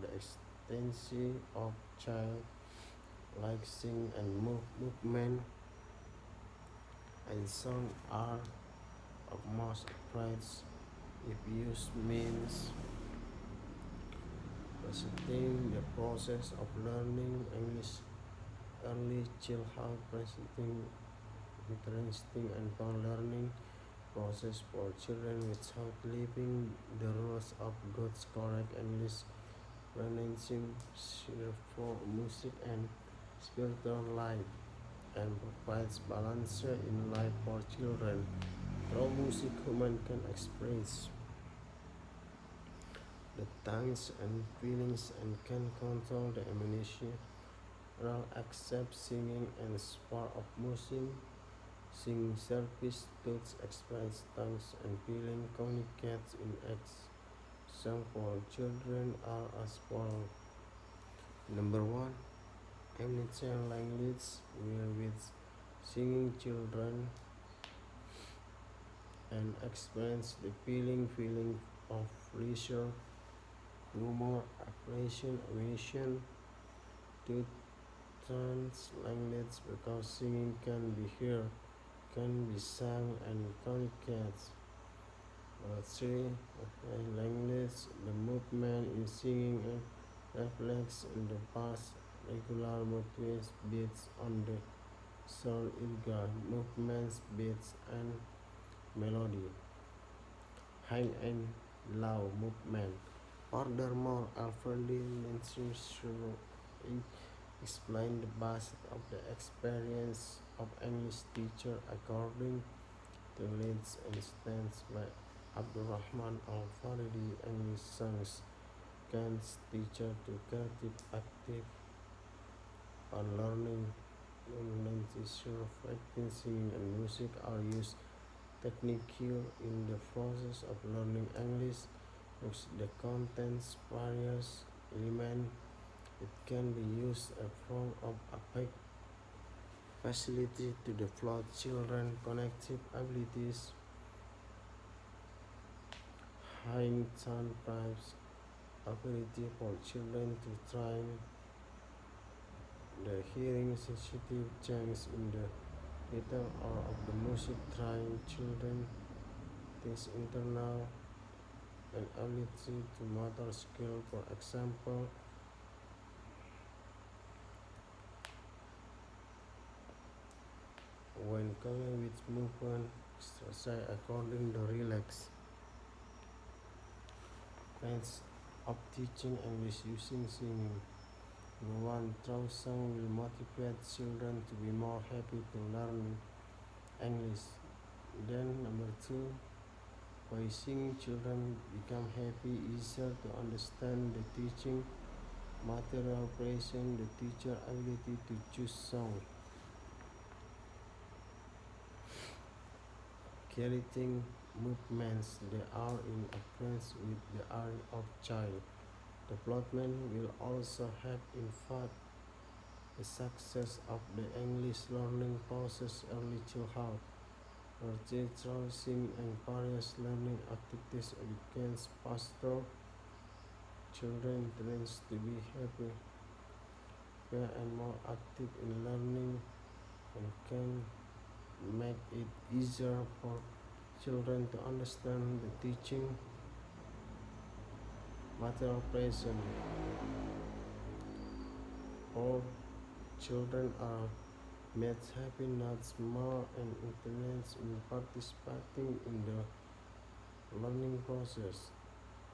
The extension of child like sing and movement and song are of most approach if used means presenting the process of learning English early childhood, presenting interesting and fun learning process for children without leaving the rules of good correct English pronunciation for music and spiritual life and provides balance in life for children. Through music, human can express the tongues and feelings and can control the emotional accept singing and part of music. Sing service tools express tongues and feeling communicates in action for children are as follows. Number one, omniscient language with singing children and experience the feeling of pleasure, humor, appreciation, emotion to trans language because singing can be heard, can be sung and communicates. Three, language, the movement in singing reflects in the past regular movements beats on the soul irga movements beats and melody. High and low movement. Furthermore, Alfred Nensuru explained the basis of the experience of English teacher according to Leeds instance by Abdurrahman Al-Faridi English songs Kant's teacher to creative active on learning pronunciation, writing, singing and music are used technically in the process of learning English which the contents various elements it can be used a form of affect facility to develop children connective abilities high sound primes ability for children to train the hearing sensitive change in the rhythm or of the music train children this internal and ability to motor skill for example when going with movement exercise according to relax plans of teaching English using singing. One through song will motivate children to be more happy to learn English. Then number two, by singing children become happy, easier to understand the teaching material, praising the teacher ability to choose song. Creating movements they are in accordance with the area of child. Development will also help in fact the success of the English learning process early childhood. Through and various learning activities against pastoral children trains to be happy, and more active in learning and can make it easier for children to understand the teaching material present. All children are made happy not more and influence in participating in the learning process.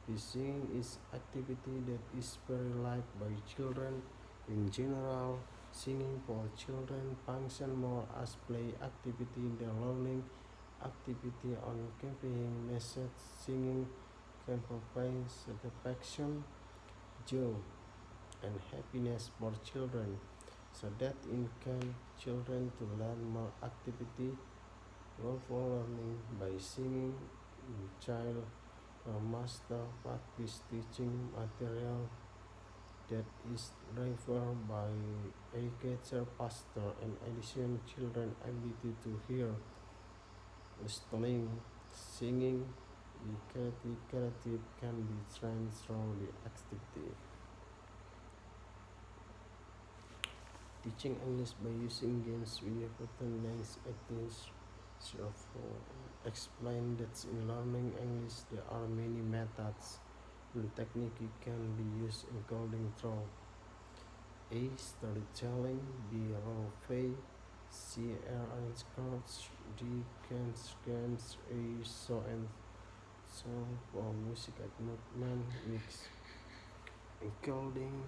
The singing is activity that is very liked by children in general. Singing for children function more as play activity than learning activity on conveying message. Singing can provide satisfaction, joy, and happiness for children, so that encourage children to learn more activity, role learning by singing, child master practice teaching material that is driven by educator, pastor, and addition children ability to hear, listening, singing, creative can be trained through the activity. Teaching English by using games with written length actions so explain that in learning English there are many methods and techniques can be used including through A. Storytelling, B. Role play, C. Arrange cards, D. Games, E. So and so for music and movement mix, including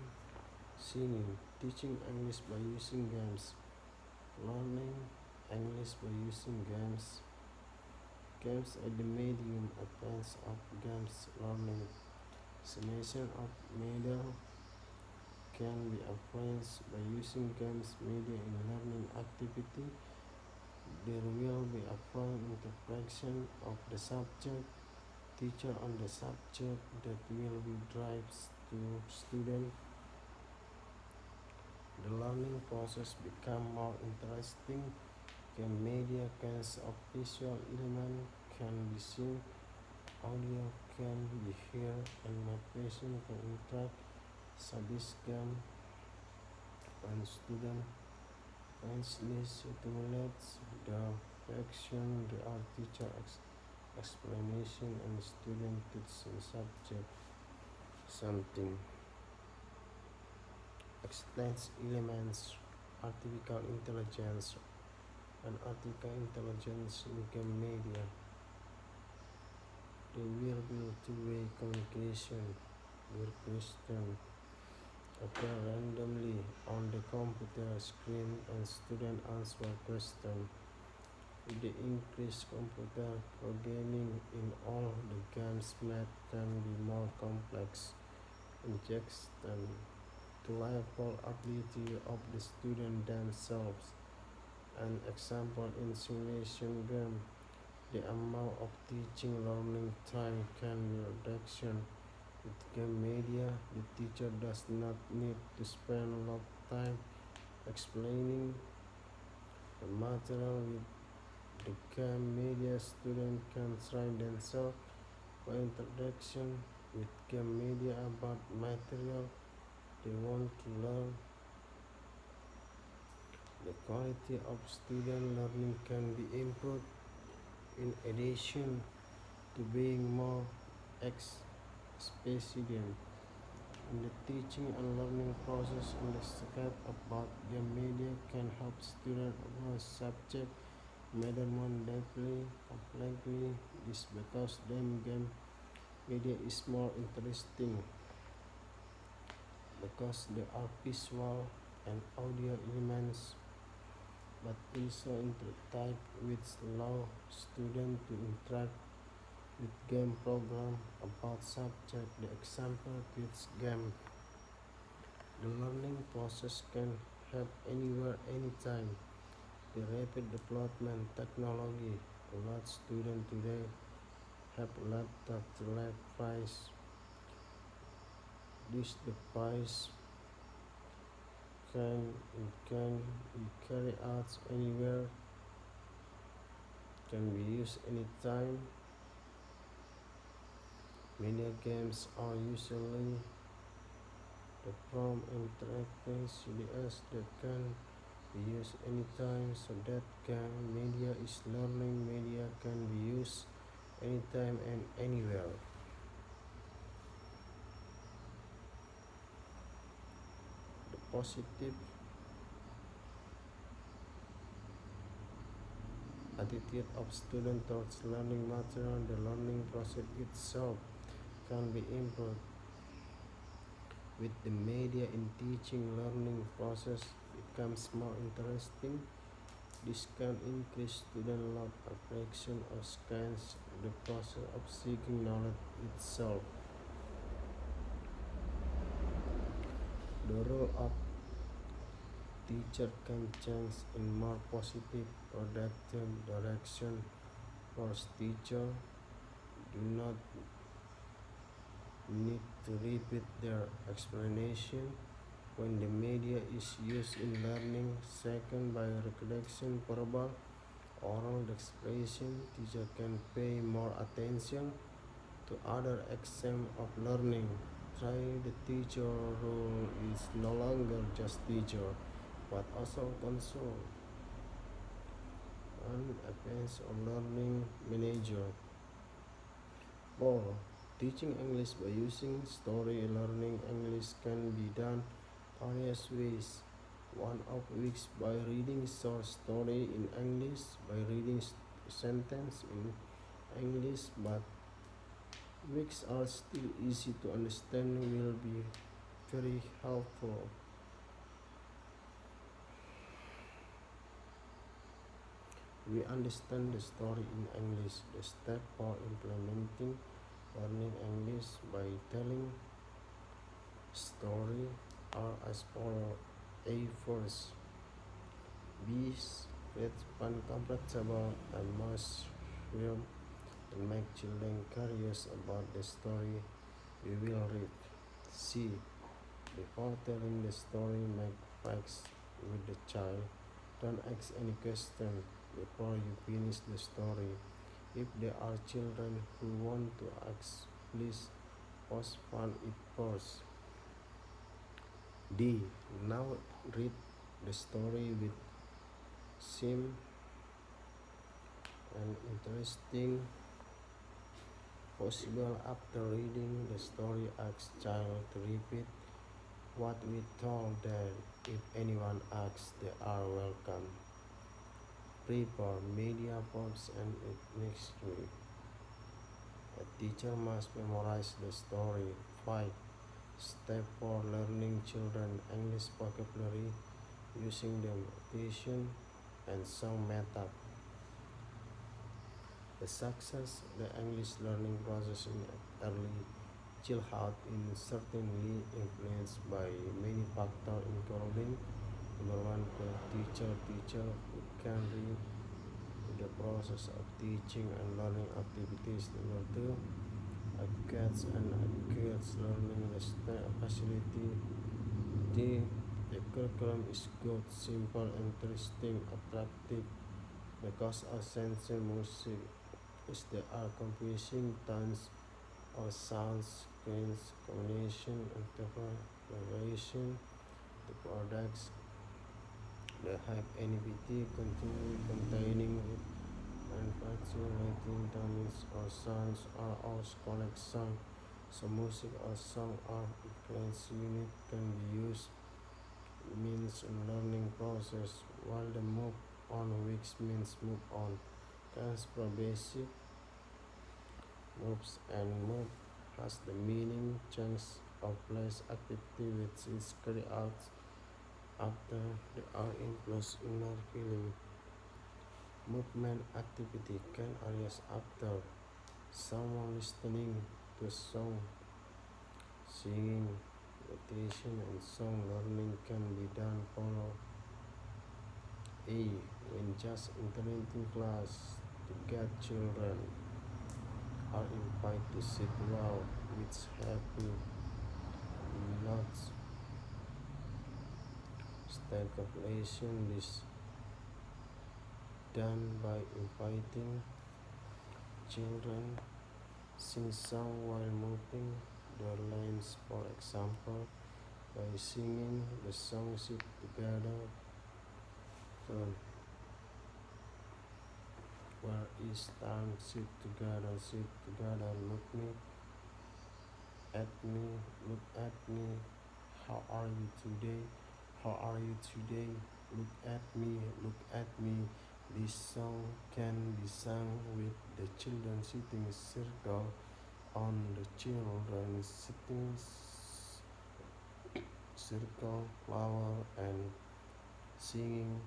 singing, teaching English by using games, learning English by using games. Games are the medium advance of games learning. Summation of media can be appraised by using games media in learning activity. There will be a prime interpretation of the subject, teacher on the subject that will be drives to student. The learning process become more interesting. Game media kinds of visual element can be seen, audio can be heard, and motivation can interact. So this game when student finally stimulates the action, the art teacher explanation, and student teaching subject something. Extends elements, artificial intelligence, and artificial intelligence in game media. There will be two-way communication where question appear randomly on the computer screen and student answer question. With the increased computer programming in all the games, math can be more complex injection to level ability of the student themselves. An example in simulation game, the amount of teaching learning time can be reduced. With game media, the teacher does not need to spend a lot of time explaining the material. With the game media, students can train themselves by introduction with game media about material they want to learn. The quality of student learning can be improved in addition to being more expedient in the teaching and learning process. Understand about game media can help students avoid subject matter more deeply, completely. This because them game media is more interesting because there are visual and audio elements, but also intertype which allow students to interact with game program about subject. The example kids game. The learning process can happen anywhere, anytime. The rapid development technology allows students today have laptop to let price. This device can be carried out anywhere, can be used anytime. Many games are usually the from interactive CDS that can be used anytime, so that game media is learning media can be used anytime and anywhere. The positive attitude of student towards learning material, the learning process itself can be improved. With the media in teaching learning process becomes more interesting. This can increase student love attraction or scans the process of seeking knowledge itself. The role of teacher can change in more positive, productive direction. First, teacher do not need to repeat their explanation when the media is used in learning. Second, by recollection, verbal, oral expression, teacher can pay more attention to other exams of learning. Three, the teacher role is no longer just teacher, but also console and advance on learning manager. 4. Teaching English by using story. Learning English can be done various ways. One of which by reading short story in English, by reading sentence in English, but which are still easy to understand will be very helpful. We understand the story in English. The step for implementing learning English by telling story are as follows. A. First, be uncomfortable and immersive and make children curious about the story we will read. C. Before telling the story, make facts with the child. Don't ask any question before you finish the story. If there are children who want to ask, please postpone it first. D. Now read the story with sim and interesting possible. After reading the story, ask child to repeat what we told them. If anyone asks, they are welcome. Prepare media forms and it next week. A teacher must memorize the story. 5. Step for learning children English vocabulary using the meditation and song method. The success the English learning process in early childhood is certainly influenced by many factors including number one, teacher who can read the process of teaching and learning activities. Number two, kids and kids learning facility. The curriculum is good, simple, interesting, attractive because of sensory music is there are confusing tones or sounds, screens, combination, interpretation. The products that have NVT containing manufacturing tones or sounds are all collect song. So music or song or influence unit can be used means in learning process while the move on which means move on. Transfer basic moves and move has the meaning change of place activity which is carried out after the are in plus inner feeling. Movement activity can arise after someone listening to a song, singing, meditation and song learning can be done follow. A. When just entering class to get children are invited to sit well, which happy notes state calculation is done by inviting children sing song while moving their limbs, for example, by singing the song sit together. Turn. Where is tongue sit together, look me at me, look at me, how are you today? How are you today? Look at me, look at me. This song can be sung with the children sitting circle on the children sitting circle flower and singing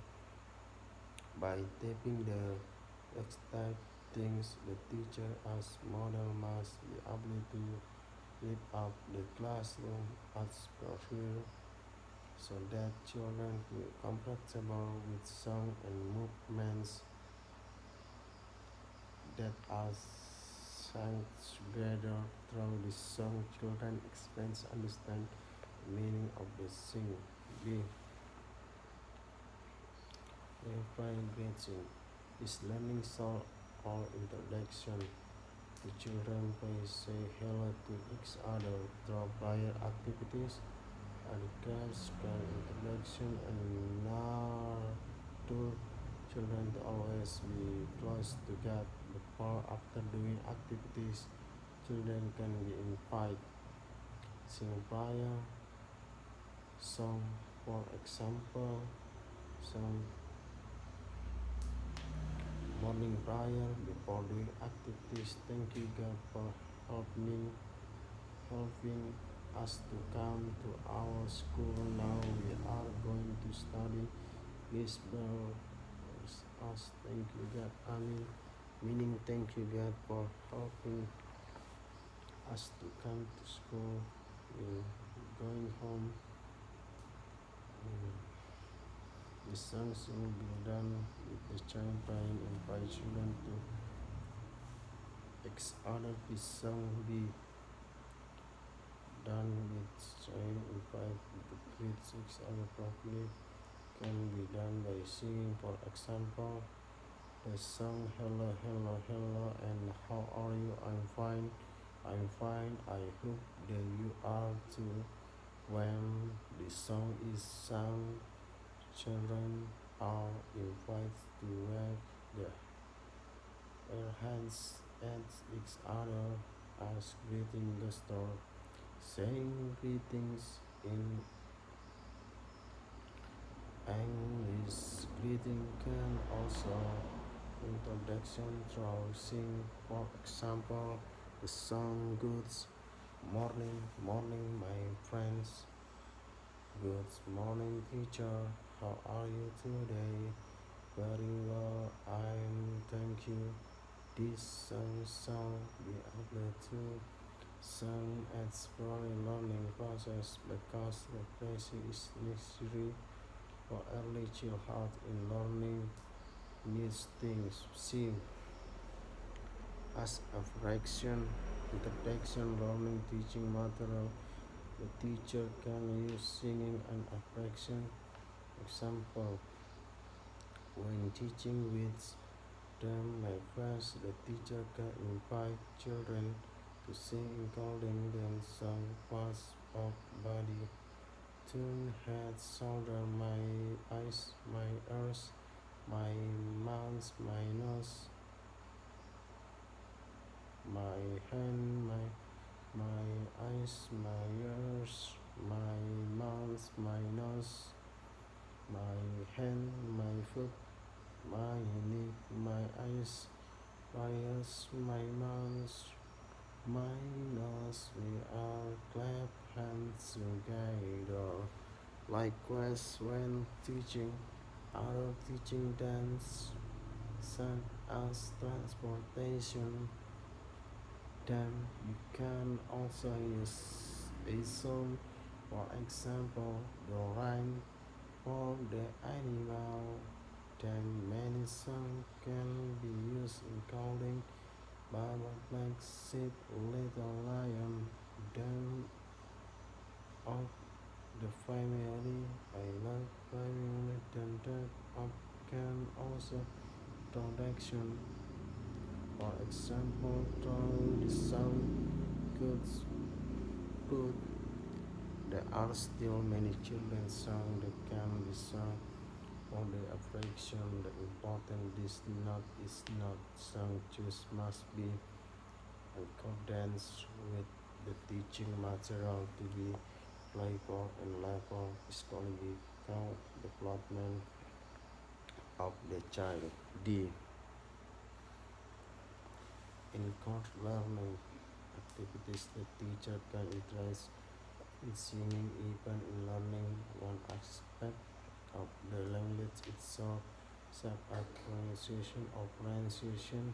by tapping the extra things. The teacher as model must be able to lift up the classroom atmosphere so that children feel comfortable with song and movements that are sung together. Through the song, children experience understand the meaning of the sing. B. Verify greeting is learning song or introduction. The children may say hello to each other through prior activities and class can introduction and nurture children to always be close to God. Before after doing activities, children can be invited sing prayer song, for example, some morning prayer before doing activities. Thank you God for helping us to come to our school. Now we are going to study. Please bless us. Thank you God. Amen. Meaning thank you God for helping us to come to school. We're going home. The songs will be done with the child praying and invite children to other. The song be done with child invite the grade 6 other properly can be done by singing, for example, the song hello hello hello and how are you? I'm fine, I hope that you are too. When the song is sung, children are invited to wave their hands at each other as greeting gesture. Saying greetings in English greeting can also introduction through sing, for example, the song Good morning, morning my friends. Good morning teacher, how are you today? Very well, thank you. This song be able to sing explore learning process because reflection is necessary for early childhood in learning new things. See as a fraction, introduction, learning, teaching material. The teacher can use singing and affection. Example, when teaching with them my class, the teacher can invite children to sing including them some parts of body. Tune, head, shoulder, my eyes, my ears, my mouth, my nose, my hand, my eyes, my ears, my mouth, my nose, my hand, my foot, my neck, my eyes, my ears, my mouth, my nose. We are clap hands together. Likewise, when teaching, other teaching dance, such as transportation, then you can also use a song, for example, the rhyme for the animal. Then many songs can be used including Baba Black Sheep, Little Lion, then of the family, I love family, then that of can also production. For example, through the song Good Food, there are still many children's songs that can be sung for the affection. The important is not sung, just must be in accordance with the teaching material to be playful and level psychological development of the child. D. In course learning activities, the teacher can interest in singing even in learning one aspect of the language itself, such as pronunciation or pronunciation.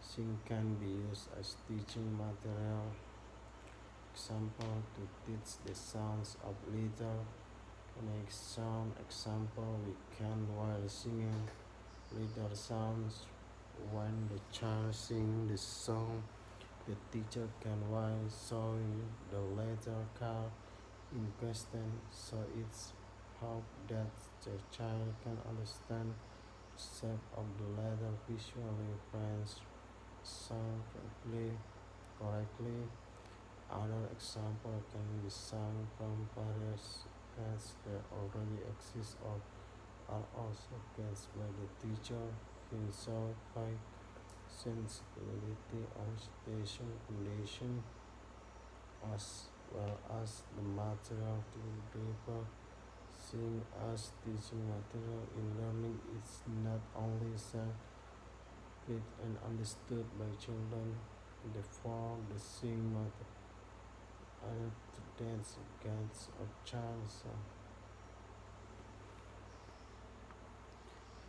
Sing can be used as teaching material. Example, to teach the sounds of letter Next sound example we can while singing reader sounds. When the child sings the song, the teacher can while showing the letter card in question, so it's hope that the child can understand the shape of the letter visually. Friends sound correctly. Other example can be sung from various parts that already exist or are also guessed by the teacher himself by sensibility or station condition, as well as the material to deliver. Seeing as teaching material in learning is not only said, read and understood by children, therefore the seeing method annotates guides of child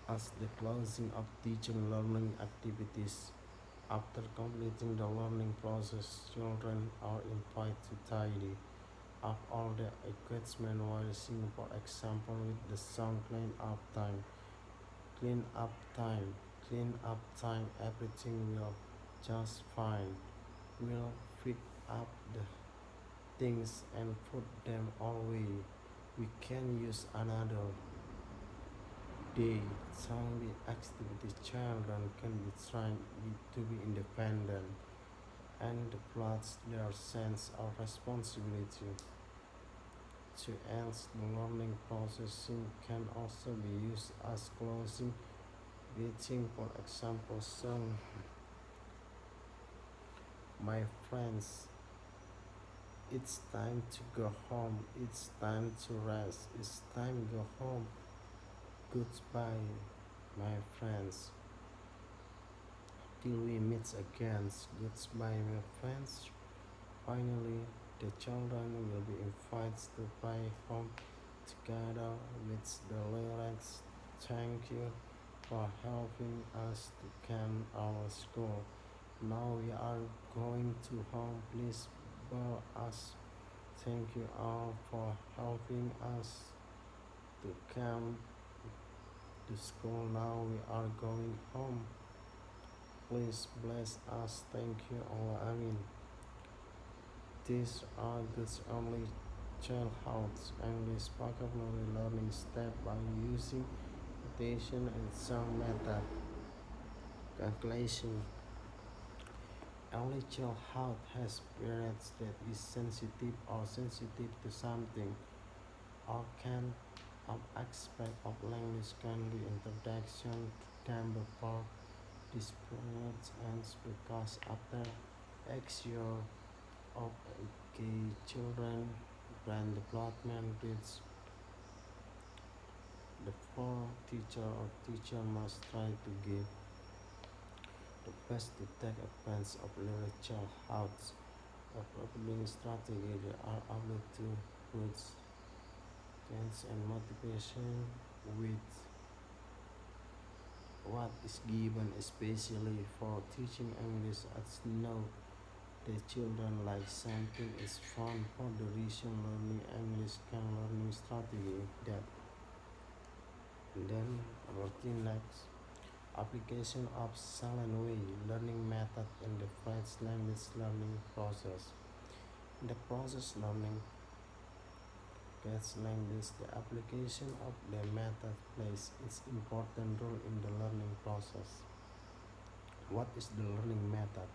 as the closing of teaching learning activities. After completing the learning process, children are invited to tidy up all their equipment while singing, for example, with the song Clean Up Time. Clean up time, clean up time, everything will just fine. We'll pick up the things and put them away. We can use another day. Some the activity children can be trained to be independent and develops their sense of responsibility. To end the learning processing can also be used as closing greeting, for example, song my friends, it's time to go home, it's time to rest, it's time to go home. Goodbye, my friends. Till we meet again. Goodbye, my friends. Finally, the children will be invited to play home together with the lyrics. Thank you for helping us to come our school. Now we are going to home. Please bow us. Thank you all for helping us to come to school. Now we are going home. Please bless us. Thank you all. Amin. These are goods only childhood's English vocabulary learning step by using notation and song method. Calculation. Only childhood has periods that is sensitive or sensitive to something or can of aspect of language can be introduction to them before this period ends, because after X year of gay children brain development reaches the four teacher or teacher must try to give the best to take advantage of literature houts of learning strategy. They are able to put tense and motivation with what is given, especially for teaching English. As know the children like something is fun for the reason learning English can learning strategy that. And then routine next application of silent way learning method in the French language learning process. In the process learning French language, the application of the method plays its important role in the learning process. What is the learning method?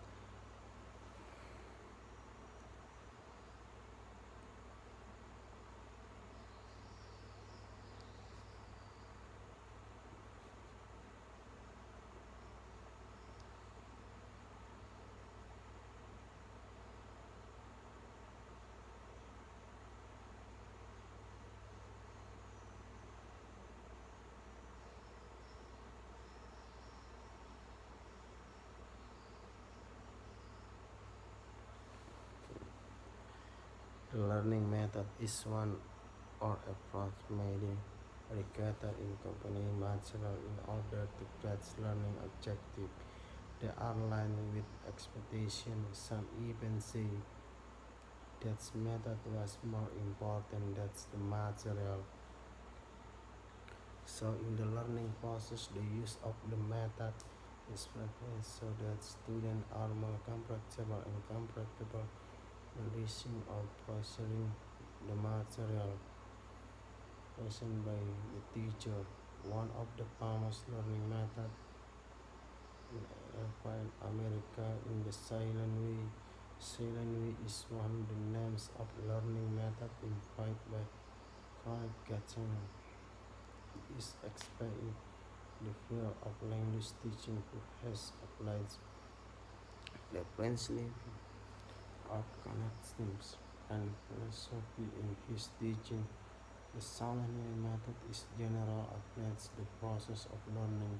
The learning method is one or approach made educator in company material in order to catch learning objective. They are aligned with expectation. Some even say that method was more important than the material. So in the learning process, the use of the method is preferred so that students are more comfortable and comfortable releasing or processing the material presented by the teacher. One of the famous learning methods in America in the silent way. Silent way is one of the names of learning method employed by Carl Gatton. It is expected the field of language teaching who has applied the principle of connections and philosophy in his teaching. The silent way method is general applies the process of learning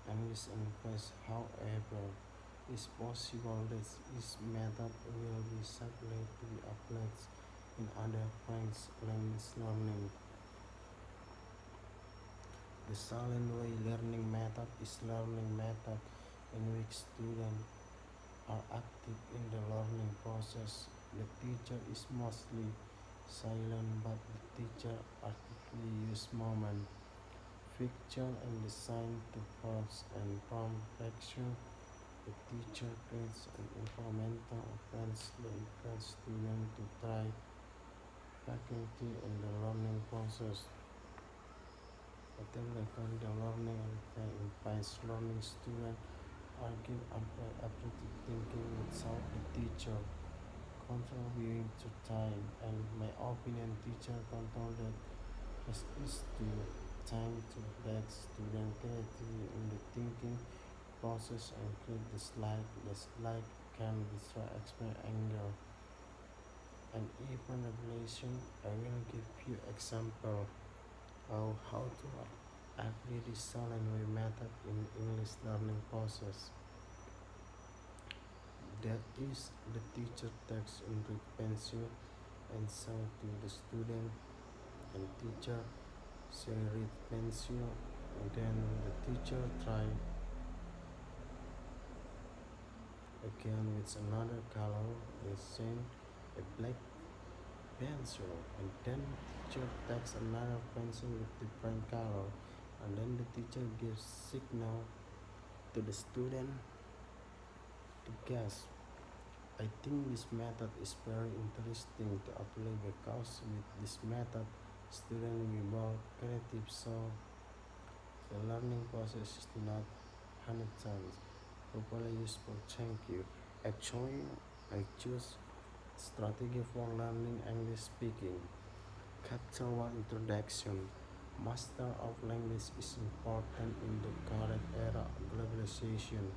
English and French. However, it's possible that this method will be subject to be applied in other French language learning. The silent way learning method is learning method in which students are active in the learning process. The teacher is mostly silent, but the teacher actively uses movement, picture, and design to force and prompt action. The teacher creates an environmental offense that encourages students to try faculty in the learning process. Whatever kind of learning and implies learning students argue about thinking without the teacher contributing to time. And my opinion, teacher control that is to time to let student creativity in the thinking process and create the slide. The slide can destroy expert anger and even revelation. I will give you example of how to apply the silent way method in English learning process. That is, the teacher takes and read pencil and show to the student, and teacher say read pencil, and then the teacher try again with another color. They send a black pencil, and then teacher takes another pencil with different color, and then the teacher gives signal to the student to guess. I think this method is very interesting to apply because with this method, students will be more creative, so the learning process is not 100% properly useful. Thank you. Actually, I choose strategy for learning English speaking. Chapter 1 Introduction. Master of language is important in the current era of globalization.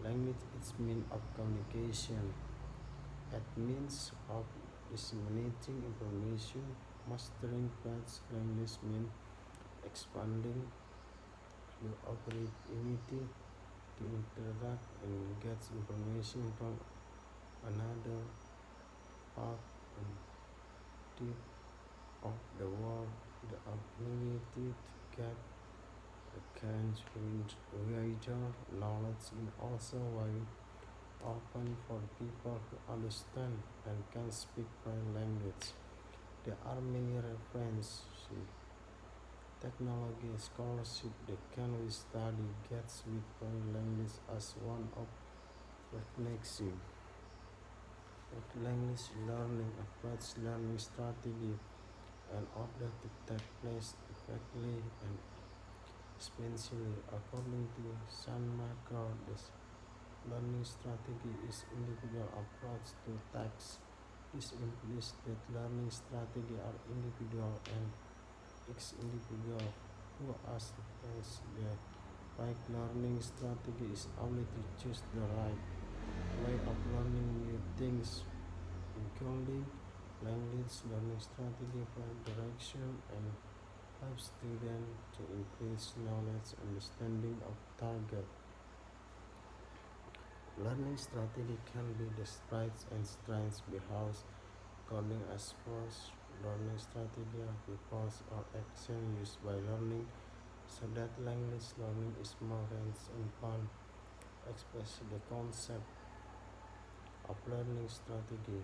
Language is means of communication. It means of disseminating information. Mastering French language means expanding your opportunity to interact and get information from another part and tip of the world. The ability to get a kind wider knowledge is also wide open for people who understand and can speak French language. There are many references, technology scholarship that can we study gets with French language as one of reflexive language learning approach learning strategy in order to take place effectively and especially according to Schumacher. This learning strategy is individual approach to tasks. This implies that learning strategy are individual and each individual who has the right learning strategy is able to choose the right way of learning new things, including language learning strategy for direction and help students to increase knowledge understanding of target. Learning strategy can be described and strengths because according as first learning strategy because or action used by learning so that language learning is more hands and fun, especially the concept of learning strategy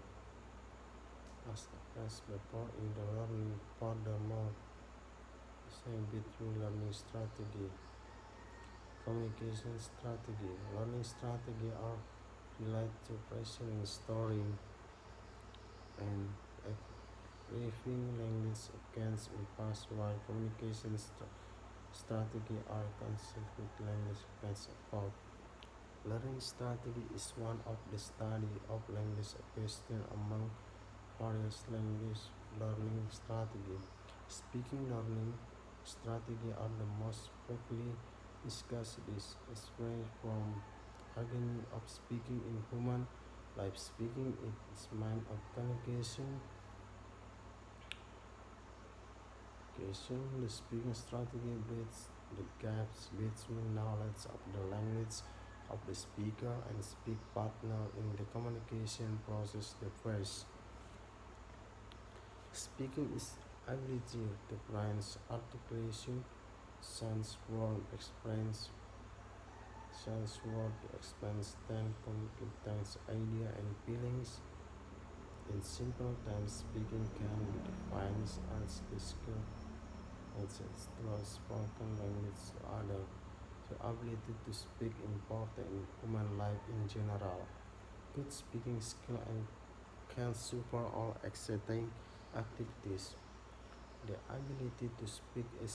as expressed before in the learning. Furthermore, Say through learning strategy. Communication strategy. Learning strategy are related to presenting story and briefing language against impasse while communication strategy are concerned with language against about. Learning strategy is one of the study of language question among various language learning strategy. Speaking learning strategy are the most frequently discussed. This range from arguing of speaking in human life speaking is mind of communication. The speaking strategy bridges the gaps between knowledge of the language of the speaker and speak partner in the communication process. The first speaking is ability to pronounce articulation, sense word explains sense word explains then contains idea and feelings. In simple terms, speaking can be defined as the skill access through spoken language to other, the ability to speak important in human life in general. Good speaking skill and can support all exciting activities. The ability to speak is